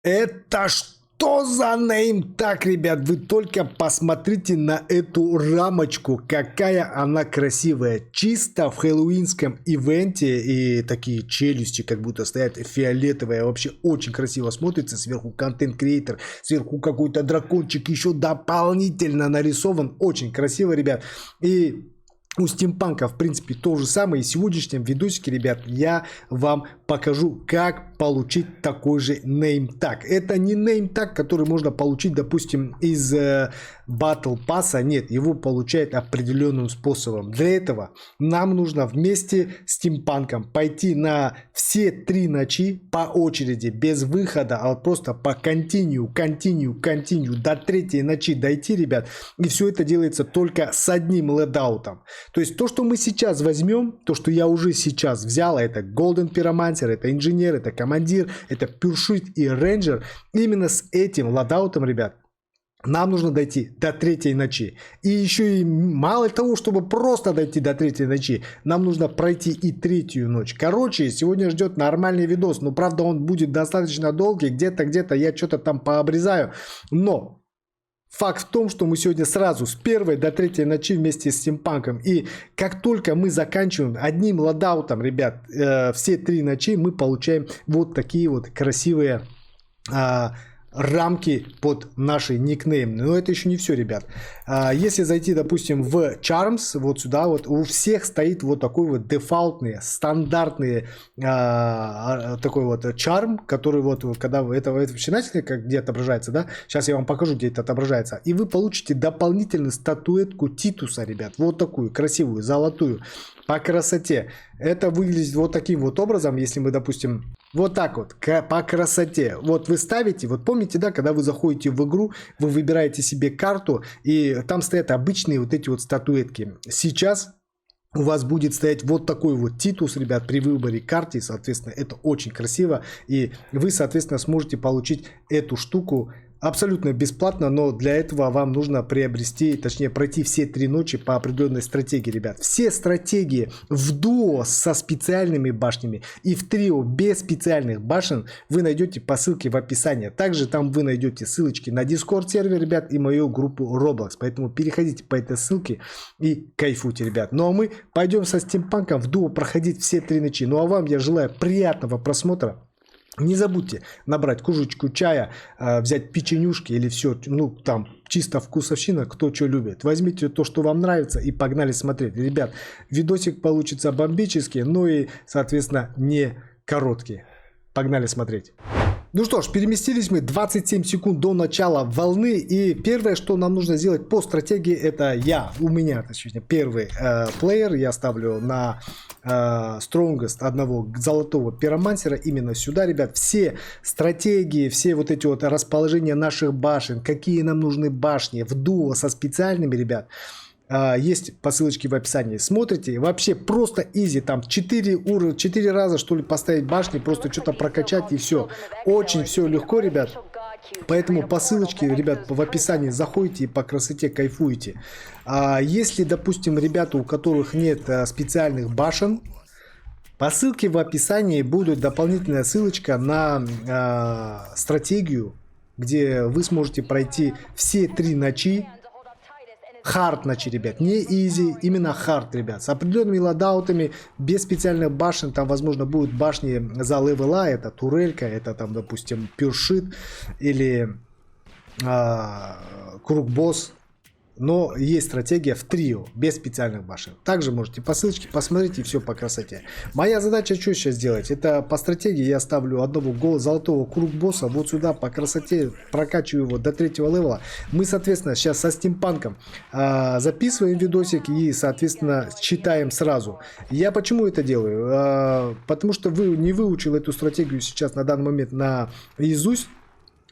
Это что за нейм? Так, ребят, вы только посмотрите на эту рамочку, какая она красивая. Чисто в хэллоуинском ивенте, и такие челюсти как будто стоят фиолетовые. Вообще очень красиво смотрится. Сверху контент-креатор, сверху какой-то дракончик еще дополнительно нарисован. Очень красиво, ребят. И у стимпанка, в принципе, то же самое. И в сегодняшнем видосике, ребят, я вам покажу, как получить такой же name-tag. Это не name-tag, который можно получить, допустим, из Battle Pass. Нет, его получают определенным способом. Для этого нам нужно вместе с стимпанком пойти на все 3 ночи по очереди, без выхода, а просто по continue до 3 ночи дойти, ребят. И все это делается только с одним ледаутом. То есть то, что мы сейчас возьмем, то, что я уже сейчас взял, это Golden Pyromancer, это инженер, это командир, это Pursuit и Ranger. Именно с этим лодаутом, ребят, нам нужно дойти до 3 ночи. И еще и мало того, чтобы просто дойти до 3 ночи, нам нужно пройти и 3-ю ночь. Короче, сегодня ждет нормальный видос. Но правда он будет достаточно долгий. Где-то я что-то там пообрезаю. Но факт в том, что мы сегодня сразу с 1 до 3 ночи вместе с стимпанком. И как только мы заканчиваем одним лодаутом, ребят, все 3 ночи, мы получаем вот такие вот красивые рамки под наши никнеймы. Но это еще не все, ребят. Если зайти, допустим, в Charms, вот сюда, вот у всех стоит вот такой вот дефолтный, стандартный такой вот charm, который вот, когда вы это начинаете, как где отображается, да? Сейчас я вам покажу, где это отображается. И вы получите дополнительную статуэтку Титуса, ребят. Вот такую красивую, золотую. По красоте. Это выглядит вот таким вот образом, если мы, допустим, вот так вот, по красоте. Вот вы ставите, вот помните, да, когда вы заходите в игру, вы выбираете себе карту, и там стоят обычные вот эти вот статуэтки. Сейчас у вас будет стоять вот такой вот Титус, ребят, при выборе карты, соответственно, это очень красиво, и вы, соответственно, сможете получить эту штуку абсолютно бесплатно, но для этого вам нужно приобрести, точнее пройти все 3 ночи по определенной стратегии, ребят. Все стратегии в дуо со специальными башнями и в трио без специальных башен вы найдете по ссылке в описании. Также там вы найдете ссылочки на Discord сервер, ребят, и мою группу Roblox. Поэтому переходите по этой ссылке и кайфуйте, ребят. Ну а мы пойдем со стимпанком в дуо проходить все 3 ночи. Ну а вам я желаю приятного просмотра. Не забудьте набрать кружечку чая, взять печенюшки или все, ну там чисто вкусовщина, кто что любит. Возьмите то, что вам нравится, и погнали смотреть. Ребят, видосик получится бомбический, но и, соответственно, не короткий. Погнали смотреть. Ну что ж, переместились мы 27 секунд до начала волны, и первое, что нам нужно сделать по стратегии, это у меня, точнее, первый плеер, я ставлю на Strongest одного золотого пиромансера именно сюда, ребят. Все стратегии, все вот эти вот расположения наших башен, какие нам нужны башни в дуо со специальными, ребят, есть по ссылочке в описании. Смотрите, вообще просто изи. Там 4 раза, что ли, поставить башни, просто что-то прокачать и все. Очень все легко, ребят. Поэтому по ссылочке, ребят, в описании заходите и по красоте кайфуете. Если, допустим, ребята, у которых нет специальных башен, по ссылке в описании будет дополнительная ссылочка на стратегию, где вы сможете пройти все 3 ночи. Хард ночи, ребят, не изи, именно хард, ребят, с определенными лодаутами, без специальных башен. Там, возможно, будут башни за левела, это турелька, это там, допустим, Pursuit или Круг-босс. Но есть стратегия в трио, без специальных башен. Также можете по ссылочке посмотреть и все по красоте. Моя задача что сейчас сделать? Это по стратегии я ставлю одного золотого круг-босса вот сюда по красоте, прокачиваю его до 3-го левела. Мы, соответственно, сейчас со стимпанком записываем видосик и, соответственно, читаем сразу. Я почему это делаю? Потому что вы не выучил эту стратегию сейчас на данный момент наизусть.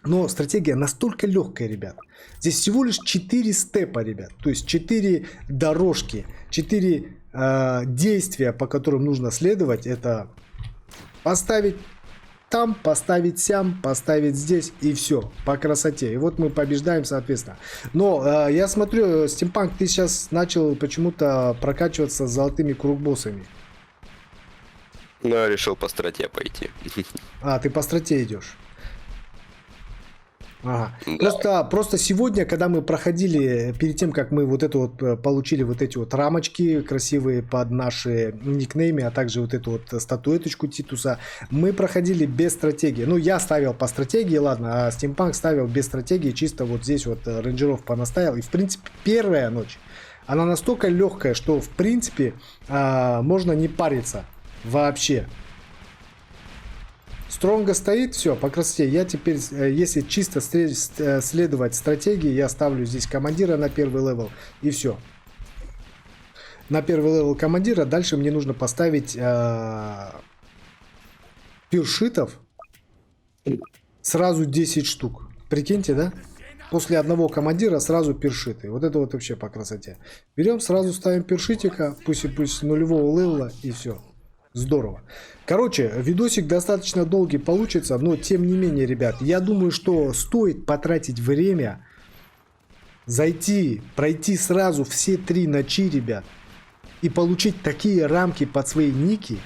Но стратегия настолько легкая, ребят. Здесь всего лишь 4 степа, ребят. То есть 4 дорожки, 4 действия, по которым нужно следовать. Это поставить там, поставить сям, поставить здесь и все. По красоте. И вот мы побеждаем, соответственно. Но я смотрю, стимпанк, ты сейчас начал почему-то прокачиваться с золотыми кругбоссами. Ну, я решил по страте пойти. Ты по страте идешь. Ага. Да. Просто сегодня, когда мы проходили, перед тем, как мы вот это вот получили вот эти вот рамочки красивые под наши никнеймы, а также вот эту вот статуэточку Титуса, мы проходили без стратегии. Ну, я ставил по стратегии, ладно, а Steampunk ставил без стратегии, чисто вот здесь вот рейнджеров понаставил. И, в принципе, первая ночь, она настолько легкая, что, в принципе, можно не париться вообще. Стронга стоит, все, по красоте. Я теперь, если чисто следовать стратегии, я ставлю здесь командира на первый левел, и все. На первый левел командира, дальше мне нужно поставить пиршитов сразу 10 штук. Прикиньте, да? После одного командира сразу пиршиты. Вот это вот вообще по красоте. Берем, сразу ставим пиршитика, пусть нулевого левела, и все. Здорово. Короче, видосик достаточно долгий получится, но тем не менее, ребят, я думаю, что стоит потратить время, пройти сразу все 3 ночи, ребят, и получить такие рамки под свои ники,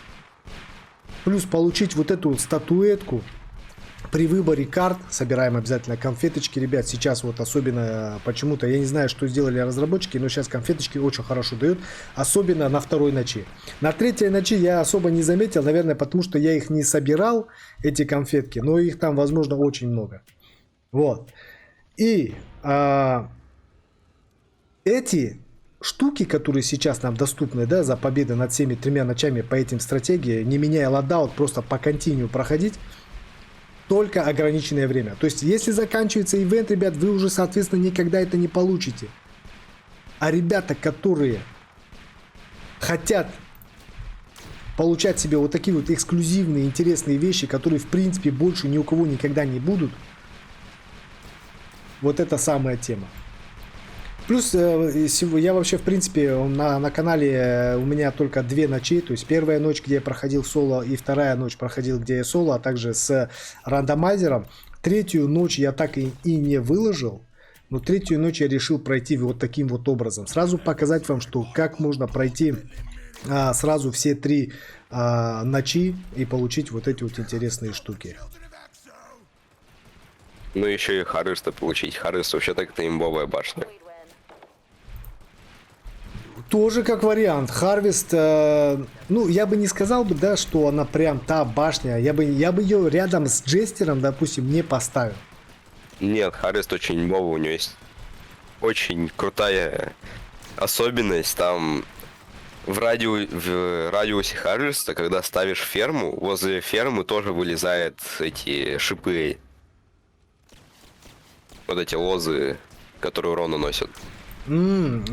плюс получить вот эту вот статуэтку. При выборе карт собираем обязательно конфеточки, ребят. Сейчас вот особенно почему-то, я не знаю, что сделали разработчики, но сейчас конфеточки очень хорошо дают. Особенно на второй ночи. На третьей ночи я особо не заметил, наверное, потому что я их не собирал, эти конфетки. Но их там, возможно, очень много. Вот. И эти штуки, которые сейчас нам доступны, да, за победы над всеми 3 ночами по этим стратегиям, не меняя ладаут, просто по континью проходить, только ограниченное время. То есть, если заканчивается ивент, ребят, вы уже, соответственно, никогда это не получите. А ребята, которые хотят получать себе вот такие вот эксклюзивные, интересные вещи, которые, в принципе, больше ни у кого никогда не будут, вот это самая тема. Плюс я вообще, в принципе, на канале у меня только 2 ночи. То есть первая ночь, где я проходил соло, и вторая ночь проходил, где я соло, а также с рандомайзером. Третью ночь я так и не выложил. Но третью ночь я решил пройти вот таким вот образом. Сразу показать вам, что как можно пройти сразу все 3 ночи и получить вот эти вот интересные штуки. Ну еще и Харвеста получить. Харвест вообще-то это имбовая башня. Тоже как вариант. Харвест, ну, я бы не сказал бы, да, что она прям та башня. Я бы ее рядом с Джестером, допустим, не поставил. Нет, Харвест очень имбовый, у него есть очень крутая особенность. Там в радиусе Харвеста, когда ставишь ферму, возле фермы тоже вылезают эти шипы. Вот эти лозы, которые урон наносят.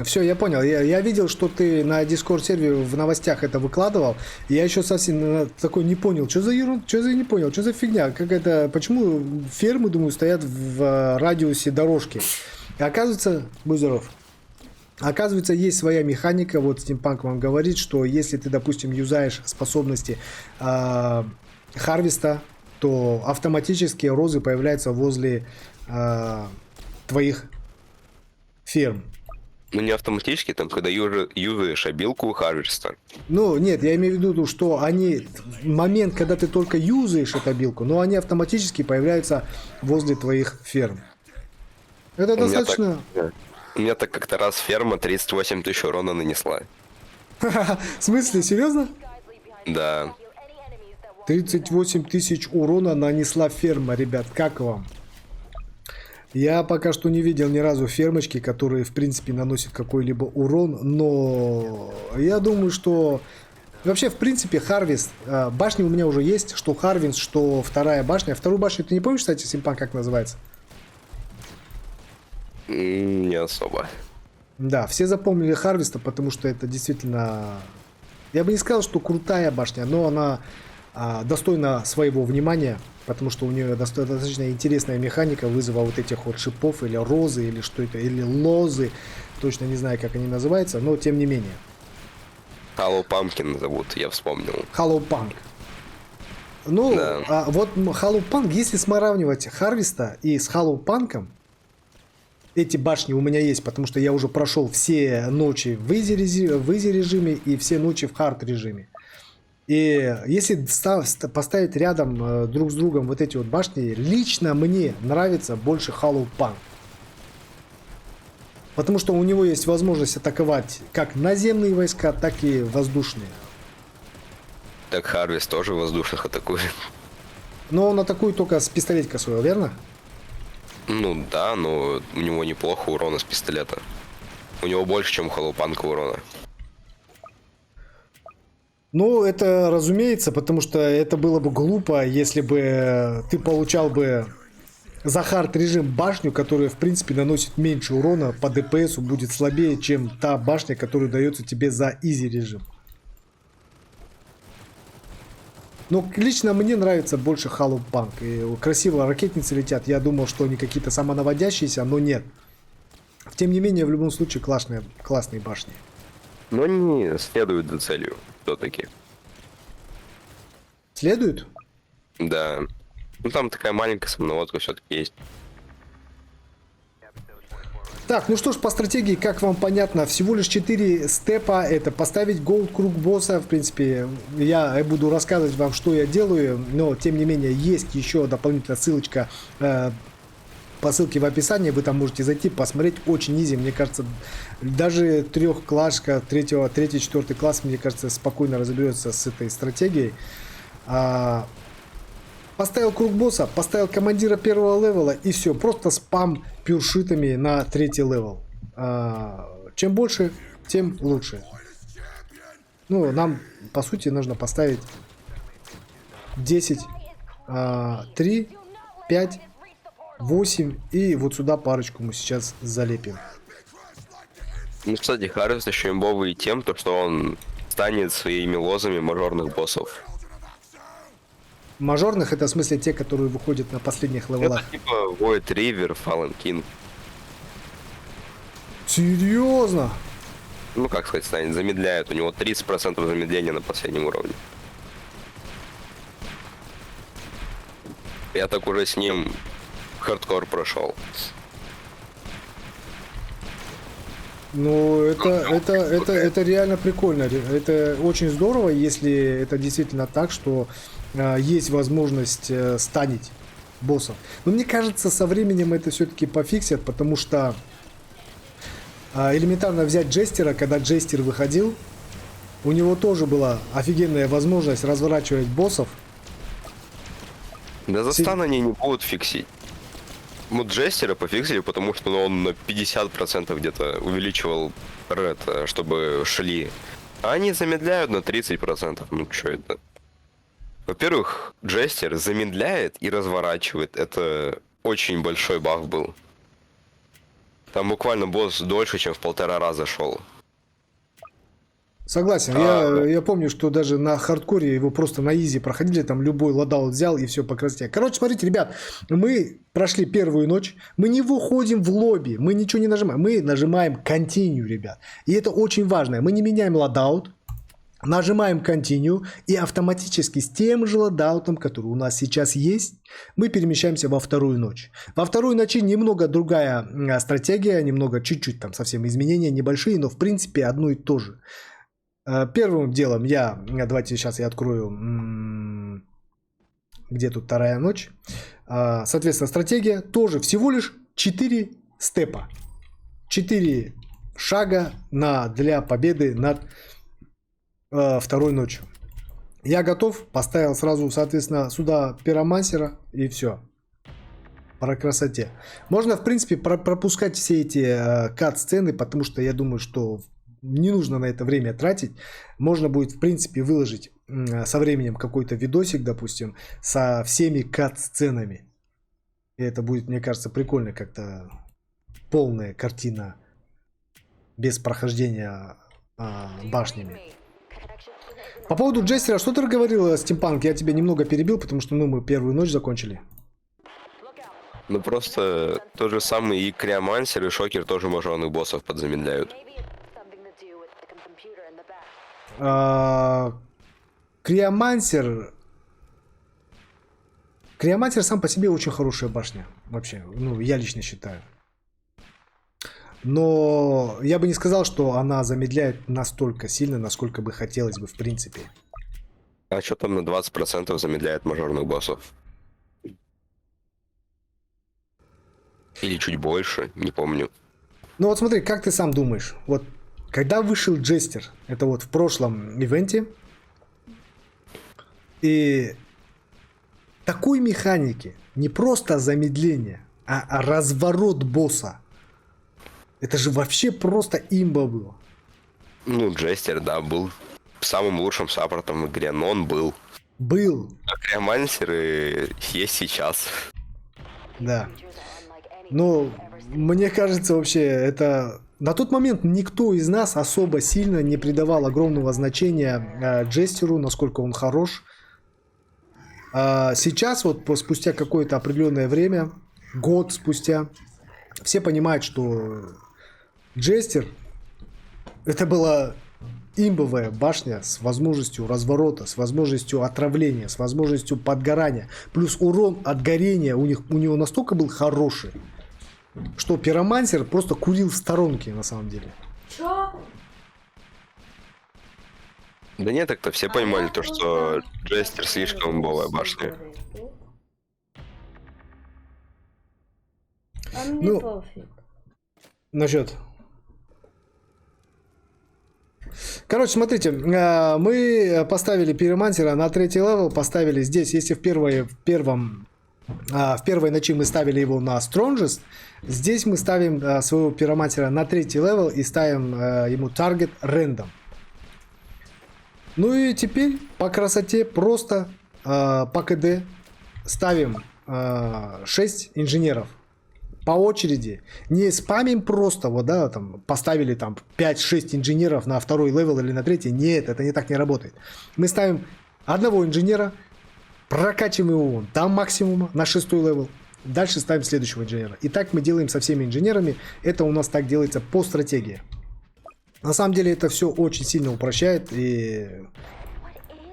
Все, я понял. Я видел, что ты на Discord сервере в новостях это выкладывал. Я еще совсем такой не понял, что за ерунда, что за не понял, что за фигня, как это, почему фермы, думаю, стоят в радиусе дорожки. И оказывается, будь здоров. Оказывается, есть своя механика. Вот Steampunk вам говорит, что если ты, допустим, юзаешь способности Харвеста, то автоматически розы появляются возле твоих ферм. Ну не автоматически, там, когда юзаешь обилку Харвеста. Ну, нет, я имею в виду, что они, момент, когда ты только юзаешь эту обилку, но они автоматически появляются возле твоих ферм. Это достаточно... У меня так как-то раз ферма 38 тысяч урона нанесла. В смысле, серьезно? Да. 38 тысяч урона нанесла ферма, ребят, как вам? Я пока что не видел ни разу фермочки, которые, в принципе, наносят какой-либо урон, но я думаю, что вообще, в принципе, Харвест, башни у меня уже есть, что Харвест, что вторая башня. Вторую башню ты не помнишь, кстати, Steampunk, как называется? Не особо. Да, все запомнили Харвеста, потому что это действительно, я бы не сказал, что крутая башня, но она достойна своего внимания. Потому что у нее достаточно интересная механика вызова вот этих вот шипов, или розы, или что это, или лозы. Точно не знаю, как они называются, но тем не менее. Hollow Pumpkin зовут, я вспомнил. Hollow Punk. Ну, да. Вот Hollow Punk, если сравнивать Харвеста и с Hollow Punk'ом, эти башни у меня есть, потому что я уже прошел все ночи в easy режиме и все ночи в hard режиме. И если поставить рядом друг с другом вот эти вот башни, лично мне нравится больше Hollow Punk. Потому что у него есть возможность атаковать как наземные войска, так и воздушные. Так Харвест тоже воздушных атакует. Но он атакует только с пистолетика своего, верно? Ну да, но у него неплохо урона с пистолета. У него больше, чем у Холлоупанка урона. Ну, это разумеется, потому что это было бы глупо, если бы ты получал бы за хард режим башню, которая в принципе наносит меньше урона, по ДПСу будет слабее, чем та башня, которая дается тебе за изи режим. Но лично мне нравится больше Hollow Punk. И красиво ракетницы летят. Я думал, что они какие-то самонаводящиеся, но нет. Тем не менее, в любом случае, классные башни. Но они следуют за целью все-таки. Следует? Да. Ну там такая маленькая самонаводка все-таки есть. Так, ну что ж, по стратегии, как вам понятно, всего лишь 4 степа. Это поставить голд круг босса. В принципе, я буду рассказывать вам, что я делаю. Но, тем не менее, есть еще дополнительная ссылочка по ссылке в описании. Вы там можете зайти, посмотреть. Очень изи. Мне кажется, даже трехклашка, третий, четвертый класс, мне кажется, спокойно разберется с этой стратегией. Поставил круг босса, поставил командира первого левела и все. Просто спам пюршитами на третий левел. Чем больше, тем лучше. Ну, нам, по сути, нужно поставить 10, 3, 5, 8 и вот сюда парочку мы сейчас залепим. Ну, кстати, Харвест еще имбовый тем, то, что он станет своими лозами мажорных боссов. Мажорных, это в смысле те, которые выходят на последних левелах. Это типа Void River, Fallen King. Серьезно? Ну, как сказать, станет, замедляет. У него 30% замедления на последнем уровне. Я так уже с ним хардкор прошел. Ну, это реально прикольно. Это очень здорово, если это действительно так, что есть возможность станить боссом. Но мне кажется, со временем это все-таки пофиксят, потому что элементарно взять Джестера, когда Джестер выходил, у него тоже была офигенная возможность разворачивать боссов. Да за стан они не будут фиксить. Ну, Джестера пофиксили, потому что он на 50% где-то увеличивал ред, чтобы шли. А они замедляют на 30%. Ну, что это? Во-первых, Джестер замедляет и разворачивает. Это очень большой баф был. Там буквально босс дольше, чем в 1,5 раза шел. Согласен, я помню, что даже на хардкоре его просто на изи проходили, там любой лодаут взял и все по красоте. Короче, смотрите, ребят, мы прошли первую ночь, мы не выходим в лобби, мы ничего не нажимаем, мы нажимаем Continue, ребят. И это очень важно, мы не меняем лодаут, нажимаем Continue и автоматически с тем же лодаутом, который у нас сейчас есть, мы перемещаемся во вторую ночь. Во второй ночи немного другая стратегия, немного чуть-чуть там совсем изменения небольшие, но в принципе одно и то же. Первым делом давайте сейчас я открою, где тут вторая ночь. Соответственно, стратегия тоже всего лишь 4 степа. 4 шага для победы над второй ночью. Я готов, поставил сразу, соответственно, сюда пиромансера и все. По красоте. Можно, в принципе, пропускать все эти кат-сцены, потому что я думаю, что не нужно на это время тратить. Можно будет, в принципе, выложить со временем какой-то видосик, допустим, со всеми кат-сценами. И это будет, мне кажется, прикольно, как-то полная картина без прохождения башнями. По поводу Джестера, что ты говорил, Стимпанк? Я тебя немного перебил, потому что мы первую ночь закончили. Ну просто тот же самый и Криомансер, и Шокер тоже мажорных боссов подзамедляют. Криомансер сам по себе очень хорошая башня. Вообще, ну, я лично считаю. Но я бы не сказал, что она замедляет настолько сильно, насколько бы хотелось бы в принципе. А что там на 20% замедляет мажорных боссов? Или чуть больше, не помню. Ну вот смотри, как ты сам думаешь, вот когда вышел Джестер, это вот в прошлом ивенте, и такой механики, не просто замедление, а разворот босса, это же вообще просто имба было. Ну, Джестер, да, был самым лучшим саппортом в игре, но он был. Был, А Криомансеры есть сейчас. да. Но мне кажется, вообще, это... На тот момент никто из нас особо сильно не придавал огромного значения Джестеру, насколько он хорош. А сейчас, вот спустя какое-то определенное время, год спустя, все понимают, что Джестер это была имбовая башня с возможностью разворота, с возможностью отравления, с возможностью подгорания. Плюс урон от горения у него настолько был хороший, что пиромансер просто курил в сторонке на самом деле. Чё? Да нет, так-то все понимали то, что Джестер слишком имбовая башня. А мне Ну, пофиг. Насчет. Короче, смотрите, мы поставили пиромансера на 3-й левел, поставили здесь, если в первой ночи мы ставили его на Strongest, здесь мы ставим своего пиромансера на 3-й левел и ставим ему таргет рандом. Ну и теперь по красоте просто по КД ставим 6 инженеров по очереди, не спамим просто, вот, да, там, поставили там 5-6 инженеров на 2-й левел или на 3-й, нет, это не так не работает. Мы ставим одного инженера, прокачиваем его вон до максимума на 6-й левел, дальше ставим следующего инженера. И так мы делаем со всеми инженерами, это у нас так делается по стратегии. На самом деле это все очень сильно упрощает, и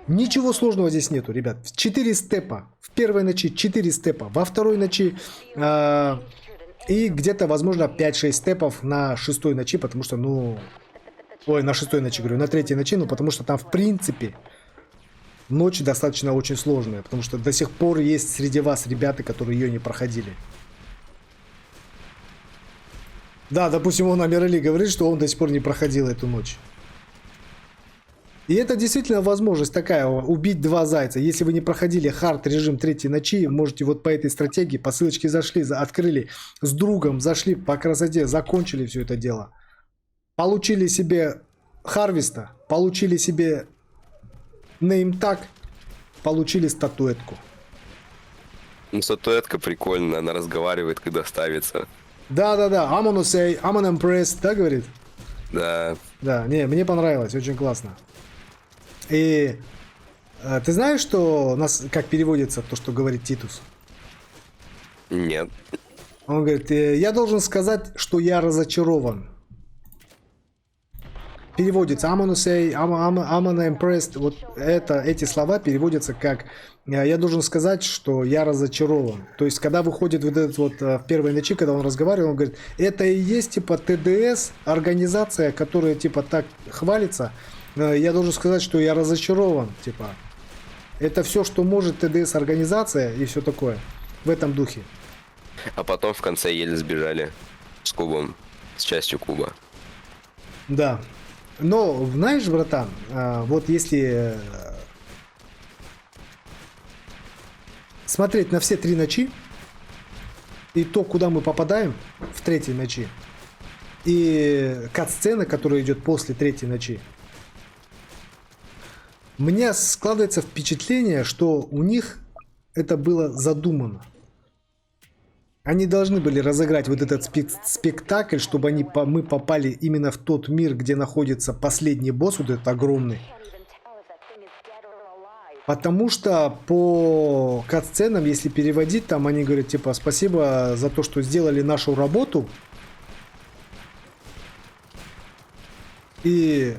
ничего сложного здесь нету, ребят. 4 степа, в первой ночи 4 степа, во второй ночи... и где-то, возможно, 5-6 степов на 6-й ночи, потому что, ну... Ой, на 6-й ночи, говорю, на 3-й ночи, ну, потому что там, в принципе, ночь достаточно очень сложная, потому что до сих пор есть среди вас ребята, которые ее не проходили. Да, допустим, он Амирали говорит, что он до сих пор не проходил эту ночь. И это действительно возможность такая, убить 2 зайца. Если вы не проходили хард режим 3-й ночи, можете вот по этой стратегии, по ссылочке зашли, открыли с другом, зашли по красоте, закончили все это дело. Получили себе харвеста, получили себе неймтаг, получили статуэтку. Ну, статуэтка прикольная, она разговаривает, когда ставится. Да-да-да, I'm gonna say, I'm gonna impress, да, говорит? Да. Да, не, мне понравилось, очень классно. И ты знаешь, что нас как переводится то, что говорит Титус? Нет. Он говорит, я должен сказать, что я разочарован. Переводится, I'm gonna say, I'm gonna impressed. Вот эти слова переводятся как, я должен сказать, что я разочарован. То есть, когда выходит вот этот вот в первой ночи, когда он разговаривает, он говорит, это и есть типа ТДС, организация, которая типа так хвалится. Я должен сказать, что я разочарован, типа. Это все, что может ТДС организация и все такое. В этом духе. А потом в конце еле сбежали с кубом, с частью куба. Да. Но, знаешь, братан, вот если смотреть на все 3 ночи, и то, куда мы попадаем в 3-й ночи, и кат-сцена, которая идет после 3-й ночи, у меня складывается впечатление, что у них это было задумано. Они должны были разыграть вот этот спектакль, чтобы мы попали именно в тот мир, где находится последний босс, вот этот огромный. Потому что по кат-сценам, если переводить, там они говорят, типа, спасибо за то, что сделали нашу работу. И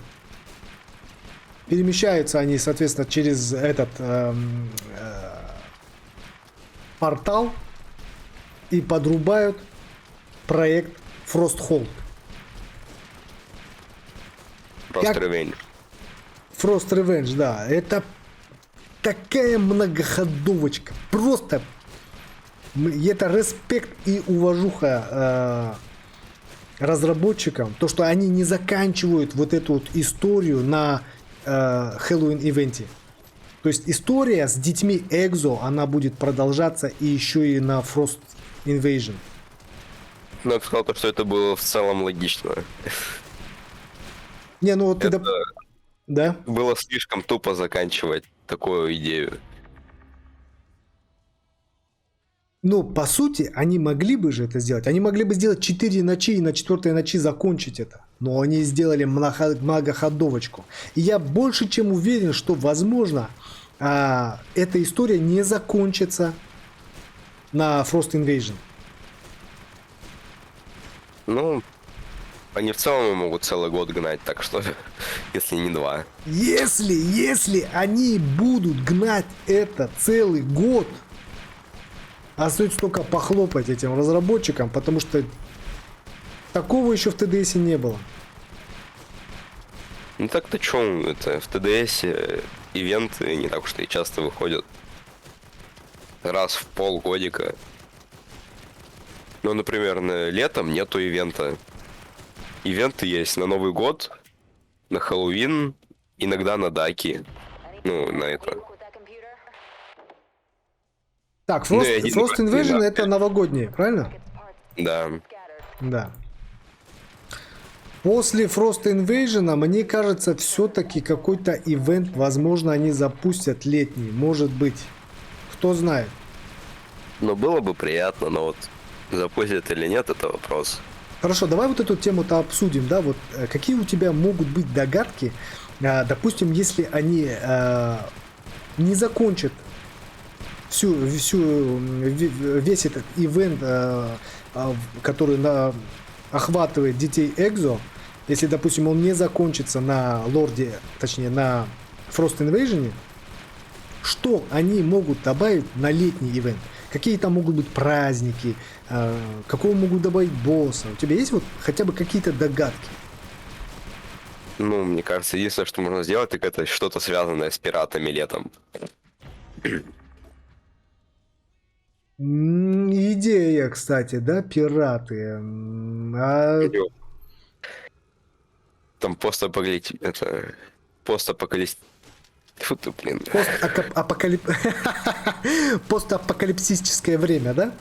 перемещаются они, соответственно, через этот портал и подрубают проект Frosthold. Просто ревенж. Frost Revenge, да. Это такая многоходовочка. Просто это респект и уважуха разработчикам. То, что они не заканчивают вот эту вот историю на Хэллоуин ивенте. То есть история с детьми Экзо, она будет продолжаться и еще и на Frost Invasion. Но я бы сказал, что это было в целом логично. Не, ну вот ты... Это Да? было слишком тупо заканчивать такую идею. Ну, по сути, они могли бы же это сделать. Они могли бы сделать 4 ночи и на 4 ночи закончить это. Но они сделали многоходовочку. И я больше чем уверен, что, возможно, эта история не закончится на Frost Invasion. Ну, они в целом могут целый год гнать, так что, если не 2. Если они будут гнать это целый год, остается только похлопать этим разработчикам, потому что такого еще в ТДС не было. Ну так-то чё, это в ТДС ивенты не так уж и часто выходят. Раз в полгодика. Ну, например, летом нету ивента. Ивенты есть на Новый год, на Хэллоуин, иногда на Даки. Ну, на это. Так, Ну, Frost Invasion это новогодние, правильно? Да. Да. После Frost Invasion, мне кажется, все-таки какой-то ивент, возможно, они запустят летний. Может быть. Кто знает. Но было бы приятно, но вот запустят или нет, это вопрос. Хорошо, давай вот эту тему-то обсудим, да, вот какие у тебя могут быть догадки, допустим, если они не закончат весь этот ивент, который охватывает детей Экзо, если, допустим, он не закончится на Лорде, точнее, на Frost Invasion, что они могут добавить на летний ивент? Какие там могут быть праздники? Какого могут добавить босса? У тебя есть вот хотя бы какие-то догадки? Ну, мне кажется, единственное, что можно сделать, так это что-то связанное с пиратами летом. Идея, кстати, да, пираты. Там постапокалипсис. Фу ты, блин. Постапокалипсическое время, да?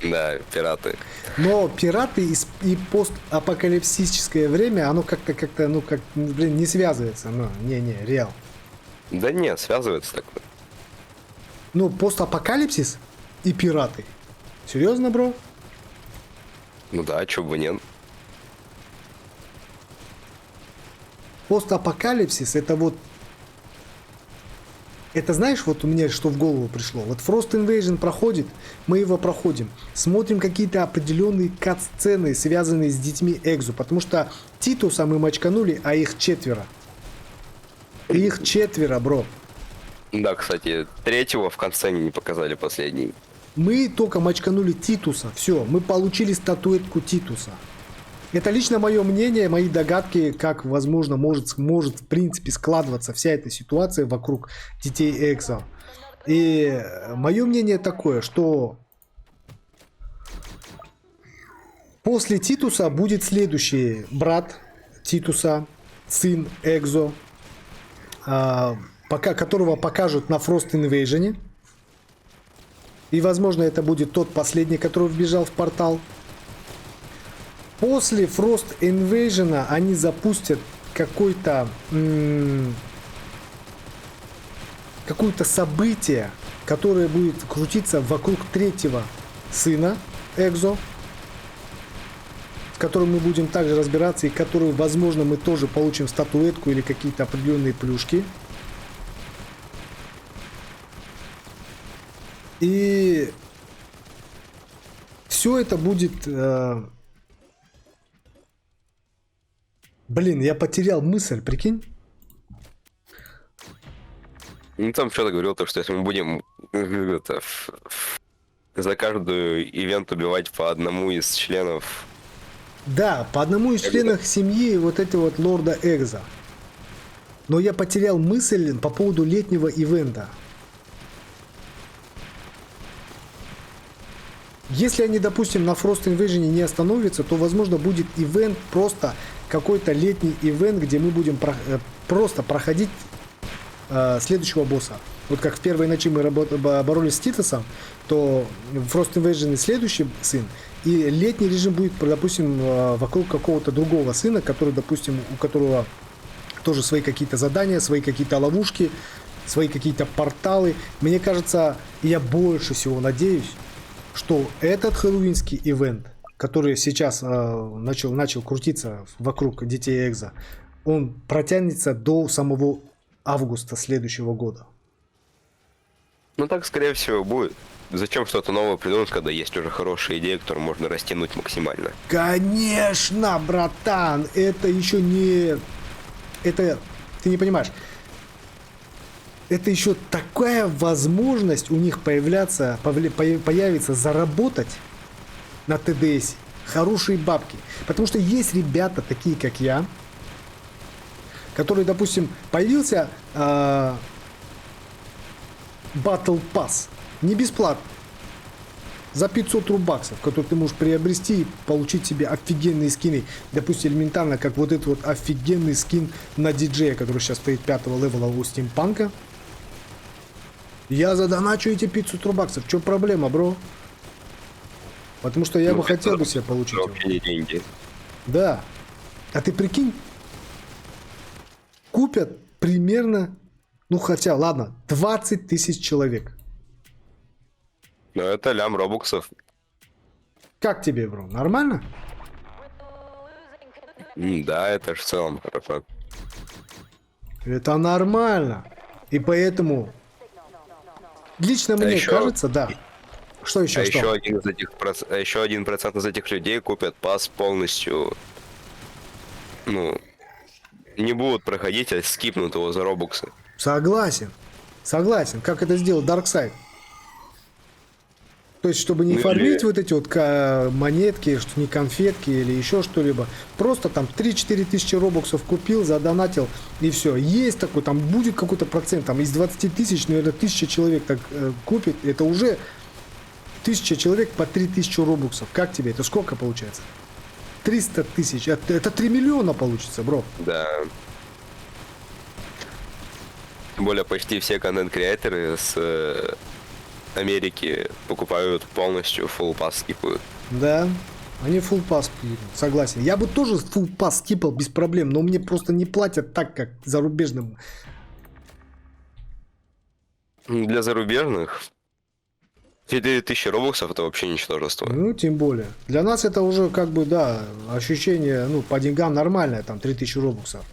Да, пираты. Но пираты и постапокалипсическое время, оно как-то, ну, блин, не связывается. Ну, не, реал. Да нет, связывается так. Ну, постапокалипсис и пираты. Серьезно, бро? Ну да, чё бы нет. Постапокалипсис это вот... Это знаешь, вот у меня что в голову пришло? Вот Frost Invasion проходит, мы его проходим. Смотрим какие-то определенные кат-сцены, связанные с детьми Экзо. Потому что Титуса мы мочканули, а их 4. Их 4, бро. Да, кстати, 3-го в конце не показали последний. Мы только мочканули Титуса. Все, мы получили статуэтку Титуса. Это лично мое мнение, мои догадки, как, возможно, может в принципе складываться вся эта ситуация вокруг детей Экзо. И мое мнение такое, что после Титуса будет следующий брат Титуса, сын Экзо, которого покажут на Frost Invasion. И, возможно, это будет тот последний, который вбежал в портал. После Frost Invasion они запустят какое-то событие, которое будет крутиться вокруг 3-го сына Экзо, с которым мы будем также разбираться, и который, возможно, мы тоже получим статуэтку или какие-то определенные плюшки. И все это будет... Блин, я потерял мысль, прикинь? Ну там что-то говорил, то, что если мы будем за каждую ивент убивать по одному из членов. Да, по одному из членов семьи вот этого вот лорда Экзо. Но я потерял мысль по поводу летнего ивента. Если они, допустим, на Frost Invasion не остановятся, то, возможно, будет ивент, просто какой-то летний ивент, где мы будем просто проходить следующего босса. Вот как в первой ночи мы боролись с Титосом, то в Frost Invasion следующий сын, и летний режим будет, допустим, вокруг какого-то другого сына, который, допустим, у которого тоже свои какие-то задания, свои какие-то ловушки, свои какие-то порталы. Мне кажется, я больше всего надеюсь, что этот хэллоуинский ивент, который сейчас начал крутиться вокруг детей Экза, он протянется до самого августа следующего года. Ну так, скорее всего, будет. Зачем что-то новое придумать, когда есть уже хорошая идея, которую можно растянуть максимально? Конечно, братан, это еще не... Это, ты не понимаешь, это еще такая возможность у них появится заработать на ТДС хорошие бабки. Потому что есть ребята, такие как я, которые, допустим, появился Battle Pass, не бесплатно, за 500 рубаксов, который ты можешь приобрести и получить себе офигенные скины. Допустим, элементарно, как вот этот вот офигенный скин на диджея, который сейчас стоит 5-го левела у Стимпанка. Я задоначу эти 500 рубаксов. В чем проблема, бро? Потому что я бы хотел бы себе получить его. Вообще не деньги. Да. А ты прикинь, купят примерно, ну хотя, ладно, 20 тысяч человек. Но это лям робоксов. Как тебе, бро? Нормально? Да, это же в целом хорошо. Это нормально. И поэтому лично мне еще- кажется, да. Что еще? А что? еще один из этих еще 1% из этих людей купят пас полностью. Ну, не будут проходить, а скипнут его за робоксы. Согласен. Согласен. Как это сделал Darkseid? То есть, чтобы не Ну, фармить или- вот эти вот монетки, что не конфетки или еще что-либо. Просто там 3-4 тысячи робоксов купил, задонатил и все. Есть такой, там будет какой-то процент. Там из 20 тысяч, наверное, 1000 человек так купит. Это уже 1000 человек по 3000 робоксов. Как тебе? Это сколько получается? 300 тысяч. Это 3 миллиона получится, бро. Да. Тем более почти все контент-креаторы с Америки покупают полностью full pass скипают. Да, они full pass скипают, согласен. Я бы тоже full pass скипал без проблем, но мне просто не платят так, как зарубежным. Для зарубежных 4000 робоксов это вообще ничтожество. Ну, тем более. Для нас это уже как бы, да, ощущение, ну, по деньгам нормальное, там, 3000 робоксов.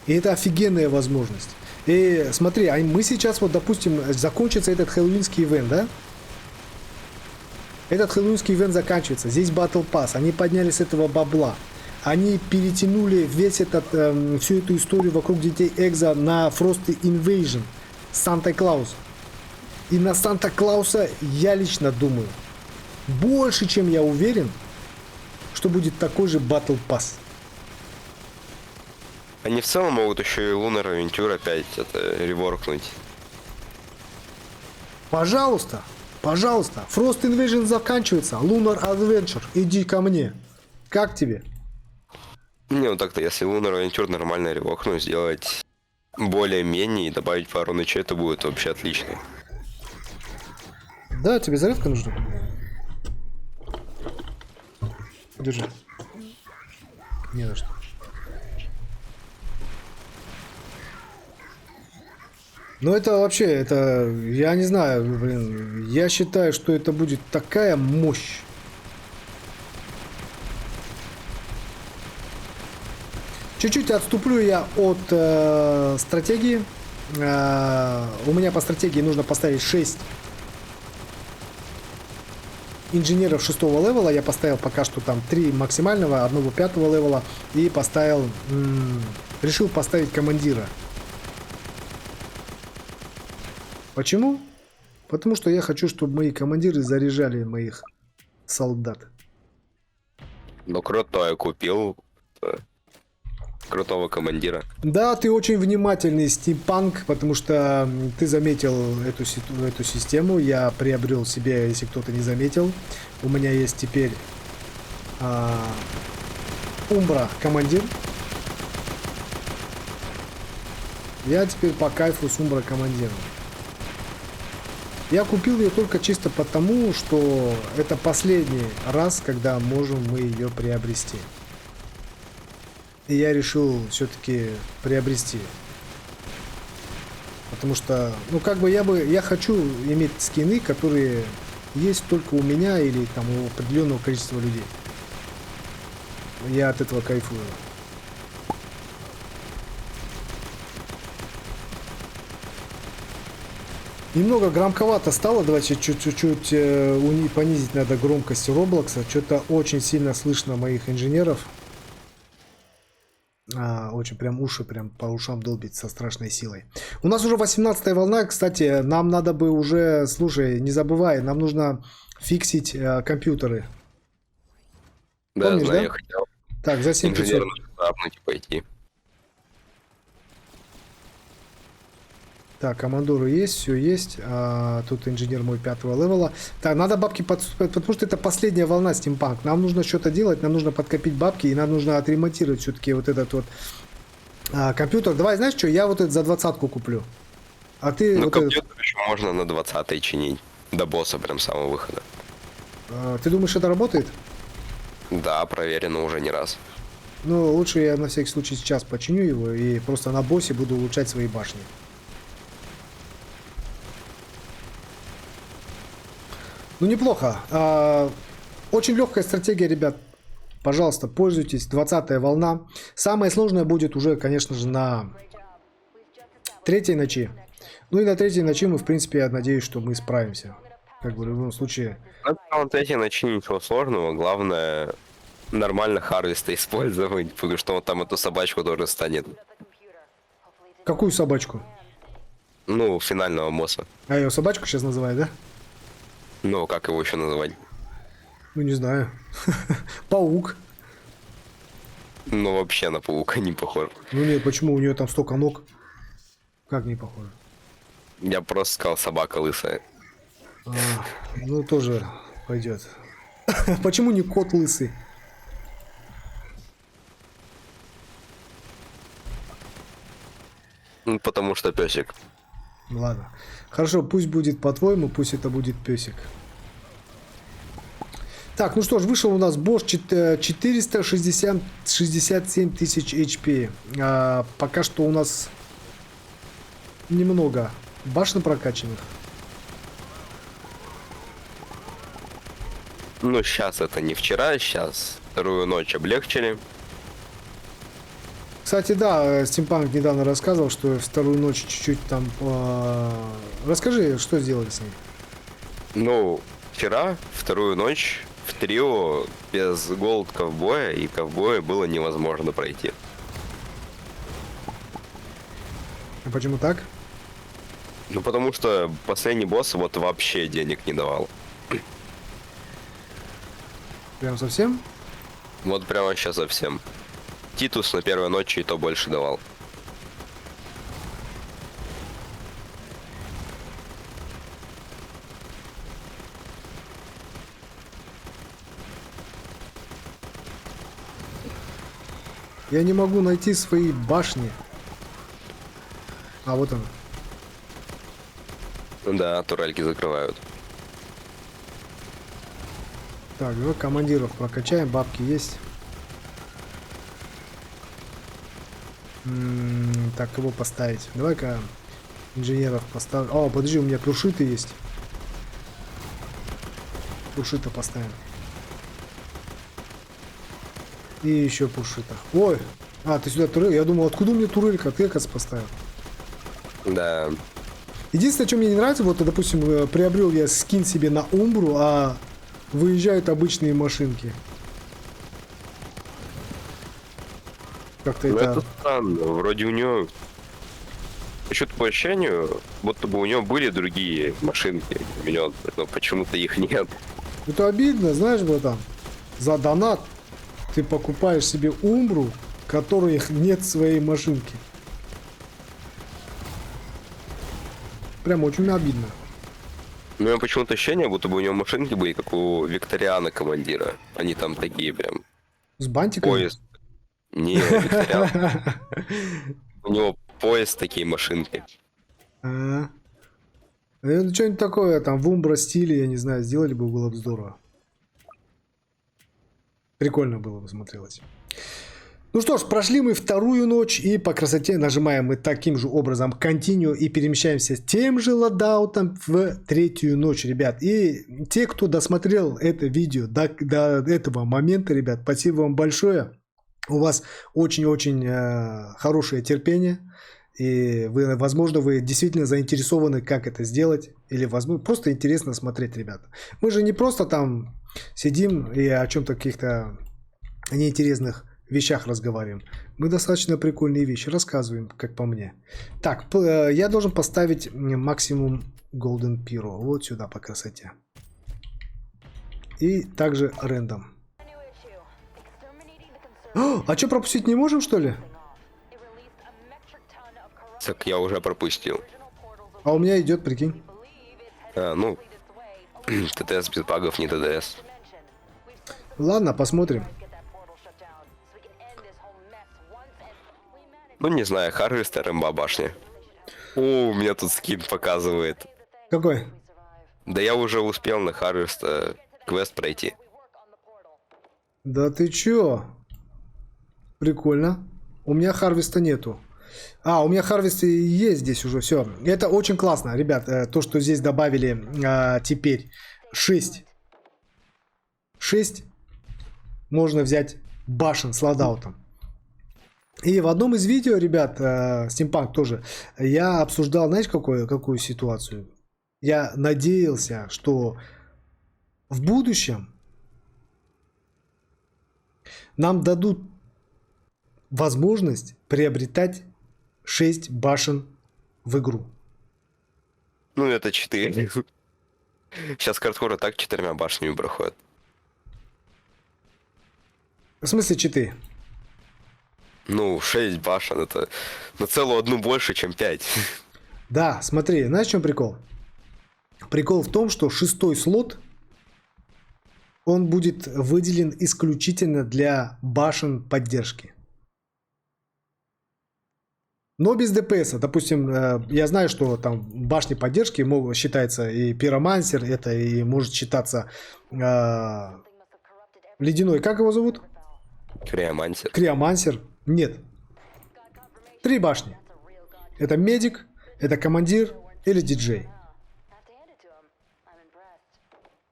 И это офигенная возможность. И смотри, мы сейчас вот, допустим, закончится этот хэллоуинский ивент, да? Этот хэллоуинский ивент заканчивается. Здесь Battle Pass. Они подняли с этого бабла. Они перетянули всю эту историю вокруг детей Экза на Frost Invasion. Санта-Клауса. И на Санта-Клауса я лично думаю, больше, чем я уверен, что будет такой же Battle Pass. Они в целом могут еще и Lunar Aventure опять это реворкнуть. Пожалуйста, пожалуйста. Frost Invasion заканчивается. Lunar Adventure. Иди ко мне. Как тебе? Не, ну так-то, если Lunar Aventure нормально реворкнуть, сделать более-менее и добавить пару ночей, это будет вообще отлично. Да, тебе зарядка нужна? Держи. Не за что. Ну это вообще, это, я не знаю, блин, я считаю, что это будет такая мощь. Чуть-чуть отступлю я от стратегии. У меня по стратегии нужно поставить 6 инженеров 6-го левела. Я поставил пока что там 3 максимального, одного 5-го левела. И поставил, решил поставить командира. Почему? Потому что я хочу, чтобы мои командиры заряжали моих солдат. Ну, крутое купил. крутого командира. Да, ты очень внимательный, стимпанк, потому что ты заметил эту систему. Я приобрел себе, если кто-то не заметил. У меня есть теперь Умбра командир. Я теперь по кайфу с Умбра командиром. Я купил ее только чисто потому, что это последний раз, когда можем мы ее приобрести. И я решил все-таки приобрести. Потому что, ну как бы я хочу иметь скины, которые есть только у меня или там у определенного количества людей. Я от этого кайфую. Немного громковато стало, давайте чуть-чуть понизить надо громкость Роблокса. Что-то очень сильно слышно моих инженеров. Очень прям уши прям по ушам долбить со страшной силой. У нас уже 18-я волна, кстати, нам надо бы уже, слушай, не забывай, нам нужно фиксить компьютеры. Да, Помнишь, знаю, да? я хотел Так, за 7500. инженерную апнуть и пойти. Так, командоры есть, все есть. Тут инженер мой 5-го левела. Так, надо бабки подступать, потому что это последняя волна стимпанк. Нам нужно что-то делать, нам нужно подкопить бабки, и нам нужно отремонтировать все-таки вот этот вот компьютер. Давай, знаешь что, я вот этот за 20-ку куплю. А ты Ну, вот компьютер этот, еще можно на 20-й чинить. До босса прям самого выхода. ты думаешь, это работает? Да, проверено уже не раз. Ну, лучше я на всякий случай сейчас починю его и просто на боссе буду улучшать свои башни. Ну, неплохо. Очень легкая стратегия, ребят. Пожалуйста, пользуйтесь. 20-я волна. Самое сложное будет уже, конечно же, на 3-й ночи. Ну и на 3-й ночи мы, в принципе, я надеюсь, что мы справимся. Как бы в любом случае. На третьей ночи ничего сложного. Главное нормально Харвеста использовать, потому что он там эту собачку тоже станет. Какую собачку? Ну, финального босса. А ее собачку сейчас называют, да? Ну, как его еще называть? Ну, не знаю. Паук. Ну, вообще на паука не похож. Ну нет, почему у нее там столько ног? Как не похоже? Я просто сказал собака лысая. Ну, тоже пойдет. Почему не кот лысый? Ну, потому что песик. Ладно. Хорошо, пусть будет по-твоему, пусть это будет песик. Так, ну что ж, вышел у нас босс 467 тысяч HP. Пока что у нас немного башен прокачанных. Ну, сейчас это не вчера, сейчас вторую ночь облегчили. Кстати, да, Steampunk недавно рассказывал, что вторую ночь чуть-чуть там... Расскажи, что сделали с ней? Ну, вчера, вторую ночь, в трио без голд ковбоя и ковбоя было невозможно пройти. А почему так? Ну, потому что последний босс вот вообще денег не давал. Прям совсем? Вот прямо сейчас совсем. Титус на первой ночи и то больше давал. Я не могу найти свои башни. А, вот она. Да, турельки закрывают. Так, давай командиров прокачаем, бабки есть. Так, кого поставить? Давай-ка инженеров поставим. О, подожди, у меня прушиты есть. Пушита поставим. И еще пушита. Ой! Ты сюда турель. Я думал, откуда у меня турелька? Ты, оказывается, поставил. Да. Единственное, что мне не нравится, вот, допустим, приобрел я скин себе на Умбру, а выезжают обычные машинки. Как-то Ну, это... это странно. Вроде у него... Что-то по ощущению, будто бы у него были другие машинки, но почему-то их нет. Это обидно, знаешь, братан. За донат ты покупаешь себе Умбру, в которых нет своей машинки. Прям очень обидно. У меня почему-то ощущение, будто бы у него машинки были, как у Викториана командира. Они там такие прям. С бантиками? Поезд. Не, Викториан. У него поезд такие машинки. А. Ну, что-нибудь такое, там, в Умбра стиле, я не знаю, сделали бы, было бы здорово. Прикольно было бы смотрелось. Ну что ж, прошли мы вторую ночь, и по красоте нажимаем мы таким же образом Continue и перемещаемся с тем же лодаутом в третью ночь, ребят. И те, кто досмотрел это видео до этого момента, ребят, спасибо вам большое. У вас очень-очень хорошее терпение. И вы, возможно, вы действительно заинтересованы, как это сделать. Или, возможно, просто интересно смотреть, ребята. Мы же не просто там сидим и о чем-то каких-то неинтересных вещах разговариваем. Мы достаточно прикольные вещи рассказываем, как по мне. Так, я должен поставить максимум Golden Pyro. Вот сюда по красоте. И также рандом. А что, пропустить не можем, что ли? Так я уже пропустил. А у меня идет, прикинь. Ну, ТТС без багов, не ТДС. Ладно, посмотрим. Ну, не знаю, Харвестер, имба башня. О, у меня тут скин показывает. Какой? Да я уже успел на Харвеста квест пройти. Да ты чё? Прикольно. У меня Харвеста нету. А, у меня Харвест есть здесь уже, все. Это очень классно, ребят, то, что здесь добавили теперь 6 можно взять башен с лодаутом. И в одном из видео, ребят, Steampunk тоже, я обсуждал, знаете, какую ситуацию? Я надеялся, что в будущем нам дадут возможность приобретать 6 башен в игру. Ну, это 4. Сейчас хардкоры так 4 башнями проходят. В смысле 4? Ну, 6 башен, это на целую одну больше, чем 5. Да, смотри, знаешь, в чем прикол? Прикол в том, что 6-й слот, он будет выделен исключительно для башен поддержки. Но без ДПС. Допустим, я знаю, что там башни поддержки могут считаться и пиромансер, это и может считаться ледяной. Как его зовут? Криомансер. Криомансер. Нет. 3 башни. Это медик, это командир или диджей.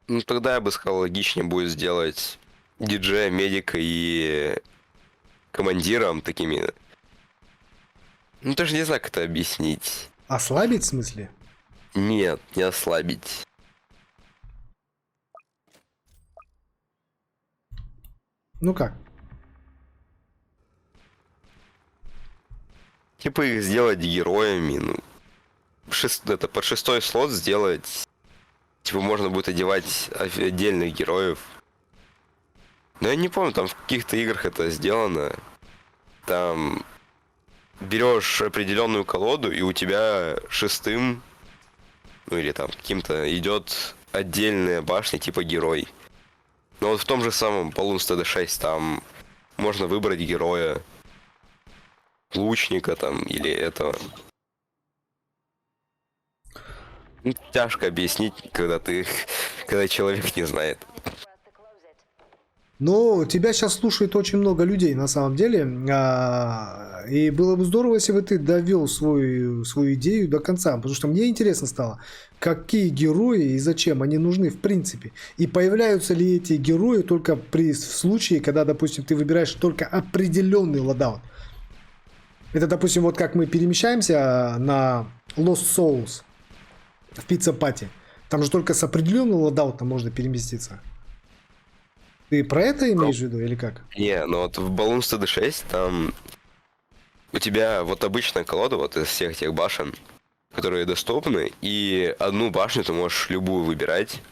Ну, тогда я бы сказал, логичнее будет сделать диджея, медика и командиром такими. Ну, даже не знаю, как это объяснить. Ослабить в смысле? Нет, не ослабить. Ну как? Типа их сделать героями, ну. Это под 6-й слот сделать. Типа можно будет одевать отдельных героев. Но я не помню, там в каких-то играх это сделано. Там берешь определенную колоду, и у тебя 6-м, ну или там каким-то идет отдельная башня, типа герой. Но вот в том же самом Balloons TD6 там можно выбрать героя, лучника там или этого. Ну, тяжко объяснить, когда человек не знает. Но тебя сейчас слушает очень много людей на самом деле. И было бы здорово, если бы ты довел свою идею до конца. Потому что мне интересно стало, какие герои и зачем они нужны в принципе. И появляются ли эти герои только в случае, когда, допустим, ты выбираешь только определенный лодаут. Это, допустим, вот как мы перемещаемся на Lost Souls в Pizza Party. Там же только с определенным лодаутом можно переместиться. Ты про это имеешь в виду или как? Не, ну вот в Balloons TD6 там у тебя вот обычная колода вот из всех тех башен, которые доступны, и одну башню ты можешь любую выбирать,